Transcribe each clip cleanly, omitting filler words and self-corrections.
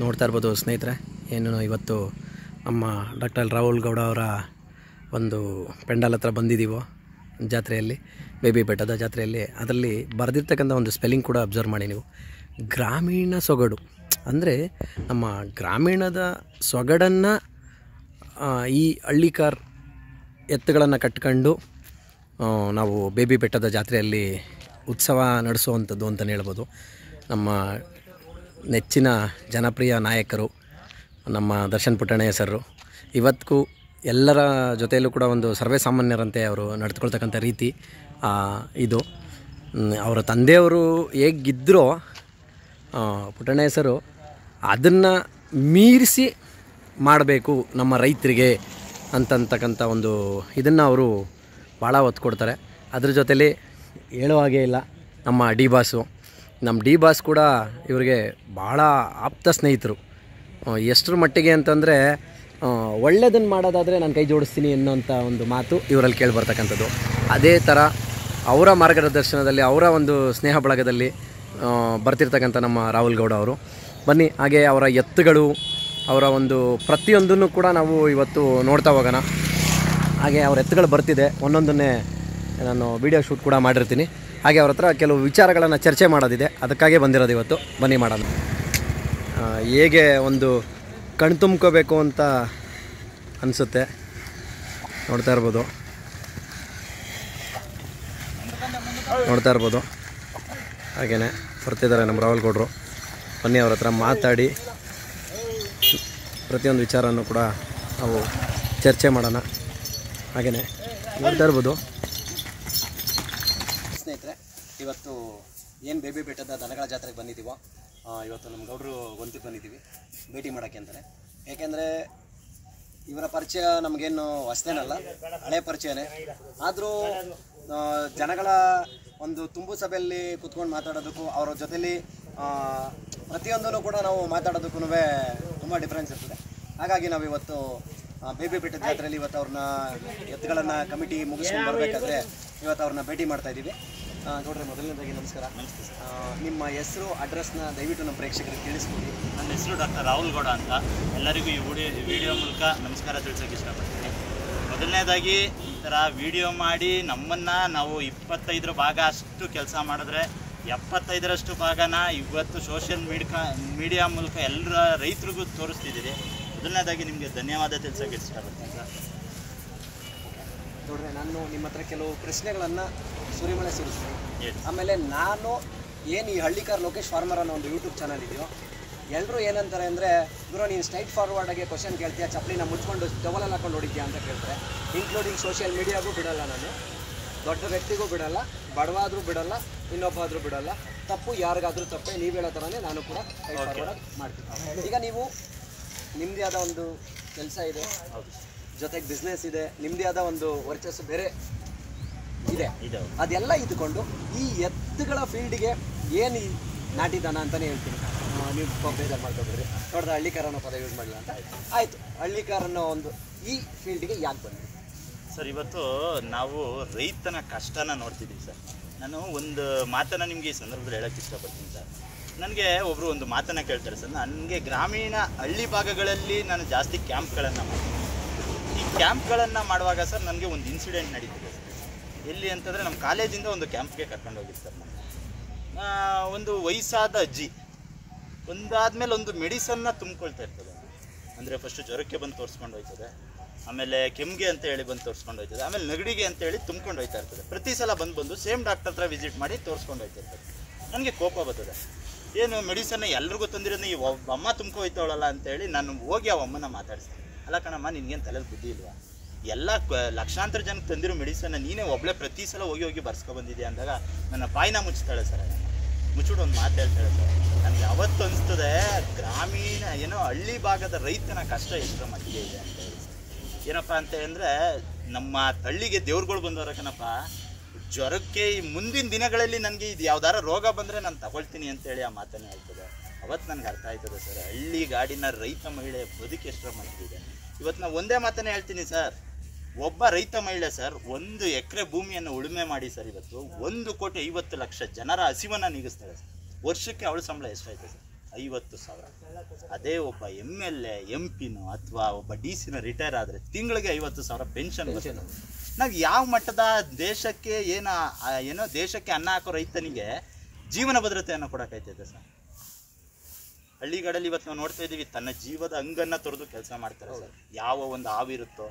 ನೋಡ್ತಾ ಇರ್ಬೋದು ಸ್ನೇಹಿತರೆ, ಏನು ಇವತ್ತು ನಮ್ಮ ಡಾಕ್ಟರ್ ರಾಹುಲ್ ಗೌಡ ಅವರ ಒಂದು ಪೆಂಡಾಲ್ ಹತ್ರ ಬಂದಿದ್ದೀವೋ ಜಾತ್ರೆಯಲ್ಲಿ, ಬೇಬಿ ಬೆಟ್ಟದ ಜಾತ್ರೆಯಲ್ಲಿ. ಅದರಲ್ಲಿ ಬರೆದಿರ್ತಕ್ಕಂಥ ಒಂದು ಸ್ಪೆಲ್ಲಿಂಗ್ ಕೂಡ ಅಬ್ಸರ್ವ್ ಮಾಡಿ ನೀವು. ಗ್ರಾಮೀಣ ಸೊಗಡು ಅಂದರೆ ನಮ್ಮ ಗ್ರಾಮೀಣದ ಸೊಗಡನ್ನು ಈ ಹಳ್ಳಿಕಾರ್ ಎತ್ತುಗಳನ್ನು ಕಟ್ಕೊಂಡು ನಾವು ಬೇಬಿ ಬೆಟ್ಟದ ಜಾತ್ರೆಯಲ್ಲಿ ಉತ್ಸವ ನಡೆಸುವಂಥದ್ದು ಅಂತಲೇ ಹೇಳ್ಬೋದು. ನಮ್ಮ ನೆಚ್ಚಿನ ಜನಪ್ರಿಯ ನಾಯಕರು ನಮ್ಮ ದರ್ಶನ್ ಪುಟ್ಟಣ್ಣಯ್ಯ ಸರ್ ಇವತ್ತಿಗೂ ಎಲ್ಲರ ಜೊತೆಯಲ್ಲೂ ಕೂಡ ಒಂದು ಸರ್ವೇ ಸಾಮಾನ್ಯರಂತೆ ಅವರು ನಡೆದುಕೊಳ್ತಕ್ಕಂಥ ರೀತಿ ಇದು. ಅವರ ತಂದೆಯವರು ಹೇಗಿದ್ದರೋ ಪುಟ್ಟಣ್ಣಯ್ಯ ಸರು ಅದನ್ನು ಮೀರಿಸಿ ಮಾಡಬೇಕು ನಮ್ಮ ರೈತರಿಗೆ ಅಂತಕ್ಕಂಥ ಒಂದು ಇದನ್ನು ಅವರು ಭಾಳ ಒತ್ತು ಕೊಡ್ತಾರೆ. ಅದ್ರ ಜೊತೆಲಿ ಹೇಳೋ ಹಾಗೆ ಇಲ್ಲ, ನಮ್ಮ ಡಿ ಬಾಸ್ ಕೂಡ ಇವರಿಗೆ ಭಾಳ ಆಪ್ತ ಸ್ನೇಹಿತರು. ಎಷ್ಟರ ಮಟ್ಟಿಗೆ ಅಂತಂದರೆ ಒಳ್ಳೆಯದನ್ನು ಮಾಡೋದಾದರೆ ನಾನು ಕೈ ಜೋಡಿಸ್ತೀನಿ ಅನ್ನೋಂಥ ಒಂದು ಮಾತು ಇವರಲ್ಲಿ ಕೇಳಿ ಬರ್ತಕ್ಕಂಥದ್ದು. ಅದೇ ಥರ ಅವರ ಮಾರ್ಗದರ್ಶನದಲ್ಲಿ, ಅವರ ಒಂದು ಸ್ನೇಹ ಬಳಗದಲ್ಲಿ ಬರ್ತಿರ್ತಕ್ಕಂಥ ನಮ್ಮ ರಾಹುಲ್ ಗೌಡ ಅವರು. ಬನ್ನಿ, ಹಾಗೆ ಅವರ ಎತ್ತುಗಳು, ಅವರ ಒಂದು ಪ್ರತಿಯೊಂದನ್ನು ಕೂಡ ನಾವು ಇವತ್ತು ನೋಡ್ತಾ ಹೋಗೋಣ. ಹಾಗೆ ಅವ್ರ ಎತ್ತುಗಳು ಬರ್ತಿದೆ, ಒಂದೊಂದನ್ನೇ ನಾನು ವಿಡಿಯೋ ಶೂಟ್ ಕೂಡ ಮಾಡಿರ್ತೀನಿ. ಹಾಗೆ ಅವ್ರ ಹತ್ರ ಕೆಲವು ವಿಚಾರಗಳನ್ನು ಚರ್ಚೆ ಮಾಡೋದಿದೆ, ಅದಕ್ಕಾಗೇ ಬಂದಿರೋದು ಇವತ್ತು. ಬನ್ನಿ ಮಾಡೋಣ. ಹೇಗೆ ಒಂದು ಕಣ್ತುಂಬ್ಕೋಬೇಕು ಅಂತ ಅನಿಸುತ್ತೆ, ನೋಡ್ತಾ ಇರ್ಬೋದು. ಹಾಗೆಯೇ ಬರ್ತಿದ್ದಾರೆ ನಮ್ಮ ರಾಹುಲ್ ಗೌಡರು. ಬನ್ನಿ ಅವ್ರ ಹತ್ರ ಮಾತಾಡಿ ಪ್ರತಿಯೊಂದು ವಿಚಾರನೂ ಕೂಡ ನಾವು ಚರ್ಚೆ ಮಾಡೋಣ. ಹಾಗೆಯೇ ನೋಡ್ತಾ ಇರ್ಬೋದು ಸ್ನೇಹಿತರೆ, ಇವತ್ತು ಏನು ಬೇಬಿ ಬೆಟ್ಟದ ದನಗಳ ಜಾತ್ರೆಗೆ ಬಂದಿದ್ದೀವೋ, ಇವತ್ತು ನಮ್ಮ ಗೌಡರು ಗೊಂತಿಗೆ ಬಂದಿದ್ದೀವಿ ಭೇಟಿ ಮಾಡೋಕ್ಕೆ ಅಂತಾರೆ. ಏಕೆಂದರೆ ಇವರ ಪರಿಚಯ ನಮಗೇನು ಹೊಸದೇನಲ್ಲ, ಹಳೆ ಪರಿಚಯನೇ. ಆದರೂ ಜನಗಳ ಒಂದು ತುಂಬು ಸಭೆಯಲ್ಲಿ ಕೂತ್ಕೊಂಡು ಮಾತಾಡೋದಕ್ಕೂ ಅವರ ಜೊತೆಲಿ ಪ್ರತಿಯೊಂದನ್ನು ಕೂಡ ನಾವು ಮಾತಾಡೋದಕ್ಕೂ ತುಂಬ ಡಿಫ್ರೆನ್ಸ್ ಇರ್ತದೆ. ಹಾಗಾಗಿ ನಾವು ಇವತ್ತು ಬೇಬಿ ಬೆಟ್ಟದ ಜಾತ್ರೆಯಲ್ಲಿ ಇವತ್ತು ಅವ್ರನ್ನ ಎತ್ತುಗಳನ್ನು ಕಮಿಟಿ ಮುಗಿಸ್ಕೊಂಡು ಬರಬೇಕಾದ್ರೆ ಇವತ್ತು ಅವ್ರನ್ನ ಭೇಟಿ ಮಾಡ್ತಾಯಿದ್ದೀವಿ. ನೋಡ್ರಿ, ಮೊದಲನೇದಾಗಿ ನಮಸ್ಕಾರ. ನಿಮ್ಮ ಹೆಸರು, ಅಡ್ರೆಸ್ನ ದಯವಿಟ್ಟು ನಮ್ಮ ಪ್ರೇಕ್ಷಕರಿಗೆ ತಿಳಿಸ್ಕೊಡಿ. ನನ್ನ ಹೆಸರು ಡಾಕ್ಟರ್ ರಾಹುಲ್ ಗೌಡ ಅಂತ. ಎಲ್ಲರಿಗೂ ಈ ವಿಡಿಯೋ ಮೂಲಕ ನಮಸ್ಕಾರ ತಿಳಿಸೋಕ್ಕೆ ಇಷ್ಟಪಡ್ತೀನಿ. ಮೊದಲನೇದಾಗಿ ಈ ಥರ ವಿಡಿಯೋ ಮಾಡಿ ನಮ್ಮನ್ನು ನಾವು 25 ಭಾಗ ಅಷ್ಟು ಕೆಲಸ ಮಾಡಿದ್ರೆ 75ರಷ್ಟು ಭಾಗನ ಇವತ್ತು ಸೋಷಿಯಲ್ ಮೀಡಿಯಾ ಮೂಲಕ ಎಲ್ಲರ ರೈತರಿಗೂ ತೋರಿಸ್ತಿದ್ದೀರಿ. ಮೊದಲನೇದಾಗಿ ನಿಮಗೆ ಧನ್ಯವಾದ ತಿಳಿಸೋಕ್ಕೆ ಇಷ್ಟಪಡ್ತೀನಿ ಸರ್. ನೋಡ್ರಿ, ನಾನು ನಿಮ್ಮ ಹತ್ರ ಕೆಲವು ಪ್ರಶ್ನೆಗಳನ್ನು ಸುರಿಸ್ತೀನಿ. ಆಮೇಲೆ ನಾನು ಏನು ಈ ಹಳ್ಳಿಕಾರ್ ಲೋಕೇಶ್ ಫಾರ್ಮರ್ ಅನ್ನೋ ಒಂದು ಯೂಟ್ಯೂಬ್ ಚಾನಲ್ ಇದೆಯೋ, ಎಲ್ಲರೂ ಏನಂತಾರೆ ಅಂದರೆ, ಗುರು ನೀನು ಸ್ಟ್ರೈಟ್ ಫಾರ್ವರ್ಡಾಗಿ ಕ್ವಶನ್ ಕೇಳ್ತೀಯ, ಚಪ್ಪಲಿನ ಮುಚ್ಕೊಂಡು ಟವಲಲ್ಲಿ ಹಾಕೊಂಡು ಹೊಡಿತೀಯ ಅಂತ ಕೇಳ್ತಾರೆ. ಇನ್ಕ್ಲೂಡಿಂಗ್ ಸೋಷಿಯಲ್ ಮೀಡಿಯಾಗೂ ಬಿಡಲ್ಲ ನಾನು, ದೊಡ್ಡ ವ್ಯಕ್ತಿಗೂ ಬಿಡಲ್ಲ, ಬಡವಾದರೂ ಬಿಡಲ್ಲ, ಇನ್ನೊಬ್ಬಾದರೂ ಬಿಡಲ್ಲ. ತಪ್ಪು ಯಾರಿಗಾದರೂ ತಪ್ಪೇ, ನೀವು ಹೇಳೋ ಥರನೇ ನಾನು ಕೂಡ ಸ್ಟ್ರೈಟ್ ಫಾರ್ವರ್ಡಾಗಿ ಮಾಡ್ತೀನಿ. ಈಗ ನೀವು ನಿಮ್ಮದೇ ಆದ ಒಂದು ಕೆಲಸ ಇದೆ, ಜೊತೆಗೆ ಬಿಸ್ನೆಸ್ ಇದೆ, ನಿಮ್ಮದೇ ಆದ ಒಂದು ವರ್ಚಸ್ಸು ಬೇರೆ ಇದೆ. ಅದೆಲ್ಲ ಇದ್ದುಕೊಂಡು ಈ ಎತ್ತುಗಳ ಫೀಲ್ಡಿಗೆ ಏನು ನಾಟಿದಾನ ಅಂತಲೇ ಹೇಳ್ತೀನಿ. ನೀವು ಬೇಜಾರು ಮಾಡ್ಕೊಬಿಡ್ರಿ, ನೋಡಿದ್ರೆ ಹಳ್ಳಿಕಾರ ಅನ್ನೋ ಪದ ಯೂಸ್ ಮಾಡಲಿಲ್ಲ ಅಂತ ಆಯಿತು. ಹಳ್ಳಿಕಾರ ಅನ್ನೋ ಒಂದು ಈ ಫೀಲ್ಡಿಗೆ ಯಾಕೆ ಬಂದ್ರಿ ಸರ್? ಇವತ್ತು ನಾವು ರೈತನ ಕಷ್ಟನ ನೋಡ್ತಿದ್ದೀವಿ ಸರ್. ನಾನು ಒಂದು ಮಾತನ್ನು ನಿಮಗೆ ಈ ಸಂದರ್ಭದಲ್ಲಿ ಹೇಳೋಕ್ಕೆ ಇಷ್ಟಪಡ್ತೀನಿ ಸರ್. ನನಗೆ ಒಬ್ಬರು ಒಂದು ಮಾತನ್ನು ಕೇಳ್ತಾರೆ ಸರ್. ನನಗೆ ಗ್ರಾಮೀಣ ಹಳ್ಳಿ ಭಾಗಗಳಲ್ಲಿ ನಾನು ಜಾಸ್ತಿ ಕ್ಯಾಂಪ್ಗಳನ್ನು ಮಾಡ್ತೀನಿ. ಈ ಕ್ಯಾಂಪ್ಗಳನ್ನು ಮಾಡುವಾಗ ಸರ್ ನನಗೆ ಒಂದು ಇನ್ಸಿಡೆಂಟ್ ನಡೀತಿದೆ ಸರ್. ಎಲ್ಲಿ ಅಂತಂದರೆ ನಮ್ಮ ಕಾಲೇಜಿಂದ ಒಂದು ಕ್ಯಾಂಪ್ಗೆ ಕರ್ಕೊಂಡು ಹೋಗಿದ್ದು ಸರ್. ಒಂದು ವಯಸ್ಸಾದ ಅಜ್ಜಿ ಒಂದಾದ್ಮೇಲೆ ಒಂದು ಮೆಡಿಸನ್ನ ತುಂಬ್ಕೊಳ್ತಾ ಇರ್ತದೆ. ಅಂದರೆ ಫಸ್ಟು ಜ್ವರಕ್ಕೆ ಬಂದು ತೋರಿಸ್ಕೊಂಡು ಹೋಯ್ತದೆ, ಆಮೇಲೆ ಕೆಮ್ಮಿಗೆ ಅಂತ ಹೇಳಿ ಬಂದು ತೋರಿಸ್ಕೊಂಡು ಹೋಯ್ತದೆ, ಆಮೇಲೆ ನೆಗಡಿಗೆ ಅಂತ ಹೇಳಿ ತುಂಬ್ಕೊಂಡು ಹೋಯ್ತಾ ಇರ್ತದೆ. ಪ್ರತಿ ಸಲ ಬಂದು ಸೇಮ್ ಡಾಕ್ಟರ್ ಹತ್ರ ವಿಸಿಟ್ ಮಾಡಿ ತೋರಿಸ್ಕೊಂಡು ಹೋಯ್ತಿರ್ತಾರೆ. ನನಗೆ ಕೋಪ ಬರ್ತದೆ, ಏನು ಮೆಡಿಸನ್ನ ಎಲ್ರಿಗೂ ತಂದಿರೋದು ಈ ಅಮ್ಮ ತುಂಬ್ಕೊ ಹೋಯ್ತವಳಲ್ಲ ಅಂತೇಳಿ ನಾನು ಹೋಗಿ ಆ ಅಮ್ಮನ ಮಾತಾಡಿಸ್ತೀನಿ. ಅಲ್ಲ ಕಣಮ್ಮ, ನಿನ್ಗೇನು ತಲೆಯಲ್ಲಿ ಬುದ್ಧಿ ಇಲ್ವಾ? ಎಲ್ಲ ಲಕ್ಷಾಂತರ ಜನಕ್ಕೆ ತಂದಿರೋ ಮೆಡಿಸನ್ನ ನೀನೇ ಒಬ್ಬಳೇ ಪ್ರತಿ ಸಲ ಹೋಗಿ ಬರ್ಸ್ಕೊಬಂದಿದ್ಯಾ ಅಂದಾಗ ನನ್ನ ಬಾಯಿನ ಮುಚ್ತಾಳೆ ಸರ್. ಮುಚ್ಚಿಬಿಟ್ಟು ಒಂದು ಮಾತು ಹೇಳ್ತಾಳೆ ಸರ್. ನನಗೆ ಯಾವತ್ತು ಅನಿಸ್ತದೆ, ಗ್ರಾಮೀಣ ಏನೋ ಹಳ್ಳಿ ಭಾಗದ ರೈತನ ಕಷ್ಟ ಎಷ್ಟರ ಮಟ್ಟಿಗೆ ಇದೆ ಅಂತ ಹೇಳಿ. ಏನಪ್ಪ ಅಂತ ಅಂದರೆ, ನಮ್ಮ ಹಳ್ಳಿಗೆ ದೇವ್ರುಗಳು ಬಂದವರ ಕಣಪ್ಪ, ಜ್ವರಕ್ಕೆ ಮುಂದಿನ ದಿನಗಳಲ್ಲಿ ನನಗೆ ಇದು ಯಾವ್ದಾರ ರೋಗ ಬಂದರೆ ನಾನು ತಗೊಳ್ತೀನಿ ಅಂತೇಳಿ ಆ ಮಾತನ್ನೇ ಹೇಳ್ತದೆ. ಅವತ್ತು ನನಗೆ ಅರ್ಥ ಆಯ್ತದೆ ಸರ್, ಹಳ್ಳಿ ಗಾಡಿನ ರೈತ ಮಹಿಳೆ ಬದುಕು ಎಷ್ಟರ ಮಟ್ಟಿಗಿದೆ. ಇವತ್ತು ನಾವು ಒಂದೇ ಮಾತನ್ನೇ ಹೇಳ್ತೀನಿ ಸರ್, ಒಬ್ಬ ರೈತ ಮಹಿಳೆ ಸರ್ 1 ಎಕರೆ ಭೂಮಿಯನ್ನು ಉಳುಮೆ ಮಾಡಿ ಸರ್ ಇವತ್ತು 1,50,00,000 ಜನರ ಹಸಿವನ್ನು ನೀಗಿಸ್ತಾಳೆ ಸರ್. ವರ್ಷಕ್ಕೆ ಅವಳ ಸಂಬಳ ಎಷ್ಟಾಯ್ತು ಸರ್? 50,000. ಅದೇ ಒಬ್ಬ MLA MP ನೋ ಅಥವಾ ಒಬ್ಬ DC ನ ರಿಟೈರ್ ಆದರೆ ತಿಂಗಳಿಗೆ 50,000 ಪೆನ್ಷನ್ ಬರ್ತದೆ. ನಾವು ಯಾವ ಮಟ್ಟದ ದೇಶಕ್ಕೆ ಏನೋ ದೇಶಕ್ಕೆ ಅನ್ನ ಹಾಕೋ ರೈತನಿಗೆ ಜೀವನ ಭದ್ರತೆಯನ್ನು ಕೊಡೋಕ್ಕಾಯ್ತದೆ ಸರ್? ಹಳ್ಳಿಗಾಡಲ್ಲಿ ಇವತ್ತು ನಾವು ನೋಡ್ತಾ ಇದ್ದೀವಿ, ತನ್ನ ಜೀವದ ಅಂಗನ್ನು ತೊರೆದು ಕೆಲಸ ಮಾಡ್ತಾರೆ ಸರ್. ಯಾವ ಒಂದು ಹಾವಿರುತ್ತೋ,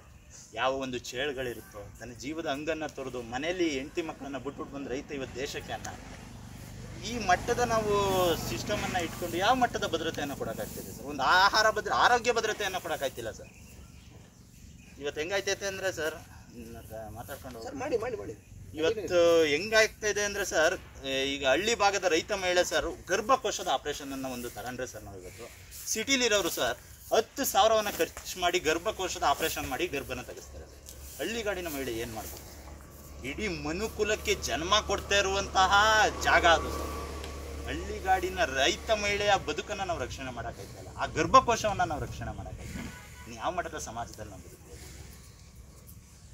ಯಾವ ಒಂದು ಚೇಳುಗಳಿರುತ್ತೋ, ತನ್ನ ಜೀವದ ಅಂಗನ್ನು ತೊರೆದು ಮನೆಯಲ್ಲಿ ಹೆಂಡತಿ ಮಕ್ಕಳನ್ನ ಬಿಟ್ಬಿಟ್ಟು ಬಂದು ರೈತ ಇವತ್ತು ದೇಶಕ್ಕೆ ಅನ್ನ. ಈ ಮಟ್ಟದ ನಾವು ಸಿಸ್ಟಮನ್ನು ಇಟ್ಕೊಂಡು ಯಾವ ಮಟ್ಟದ ಭದ್ರತೆಯನ್ನು ಕೊಡೋಕ್ಕಾಗ್ತಿದೆ ಸರ್? ಒಂದು ಆರೋಗ್ಯ ಭದ್ರತೆಯನ್ನು ಕೊಡೋಕ್ಕಾಗ್ತಿಲ್ಲ ಸರ್. ಇವತ್ತು ಹೆಂಗಾಯ್ತೈತೆ ಅಂದರೆ ಸರ್, ಮಾತಾಡ್ಕೊಂಡು ಮಾಡಿ ಮಾಡಿ ಮಾಡಿ ಇವತ್ತು ಹೆಂಗಾಗ್ತಾ ಇದೆ ಅಂದರೆ ಸರ್, ಈಗ ಹಳ್ಳಿ ಭಾಗದ ರೈತ ಮಹಿಳೆ ಸರ್ ಗರ್ಭಕೋಶದ ಆಪರೇಷನನ್ನು ಒಂದು ತಗೊಂಡ್ರೆ ಸರ್, ನಾವು ಇವತ್ತು ಸಿಟಿಲಿರೋರು ಸರ್ 10,000 ಖರ್ಚು ಮಾಡಿ ಗರ್ಭಕೋಶದ ಆಪರೇಷನ್ ಮಾಡಿ ಗರ್ಭನ ತೆಗೆಸ್ತಾರೆ. ಹಳ್ಳಿಗಾಡಿನ ಮಹಿಳೆ ಏನು ಮಾಡ್ಬೋದು? ಇಡೀ ಮನುಕುಲಕ್ಕೆ ಜನ್ಮ ಕೊಡ್ತಾ ಇರುವಂತಹ ಜಾಗ ಅದು ಸರ್. ಹಳ್ಳಿಗಾಡಿನ ರೈತ ಮಹಿಳೆಯ ಬದುಕನ್ನು ನಾವು ರಕ್ಷಣೆ ಮಾಡೋಕ್ಕಾಯ್ತಲ್ಲ, ಆ ಗರ್ಭಕೋಶವನ್ನು ನಾವು ರಕ್ಷಣೆ ಮಾಡೋಕ್ಕಾಯ್ತಲ್ಲ. ಯಾವ ಮಟ್ಟದ ಸಮಾಜದಲ್ಲಿ ನಾವು ಬದುಕ್ಬೋದು?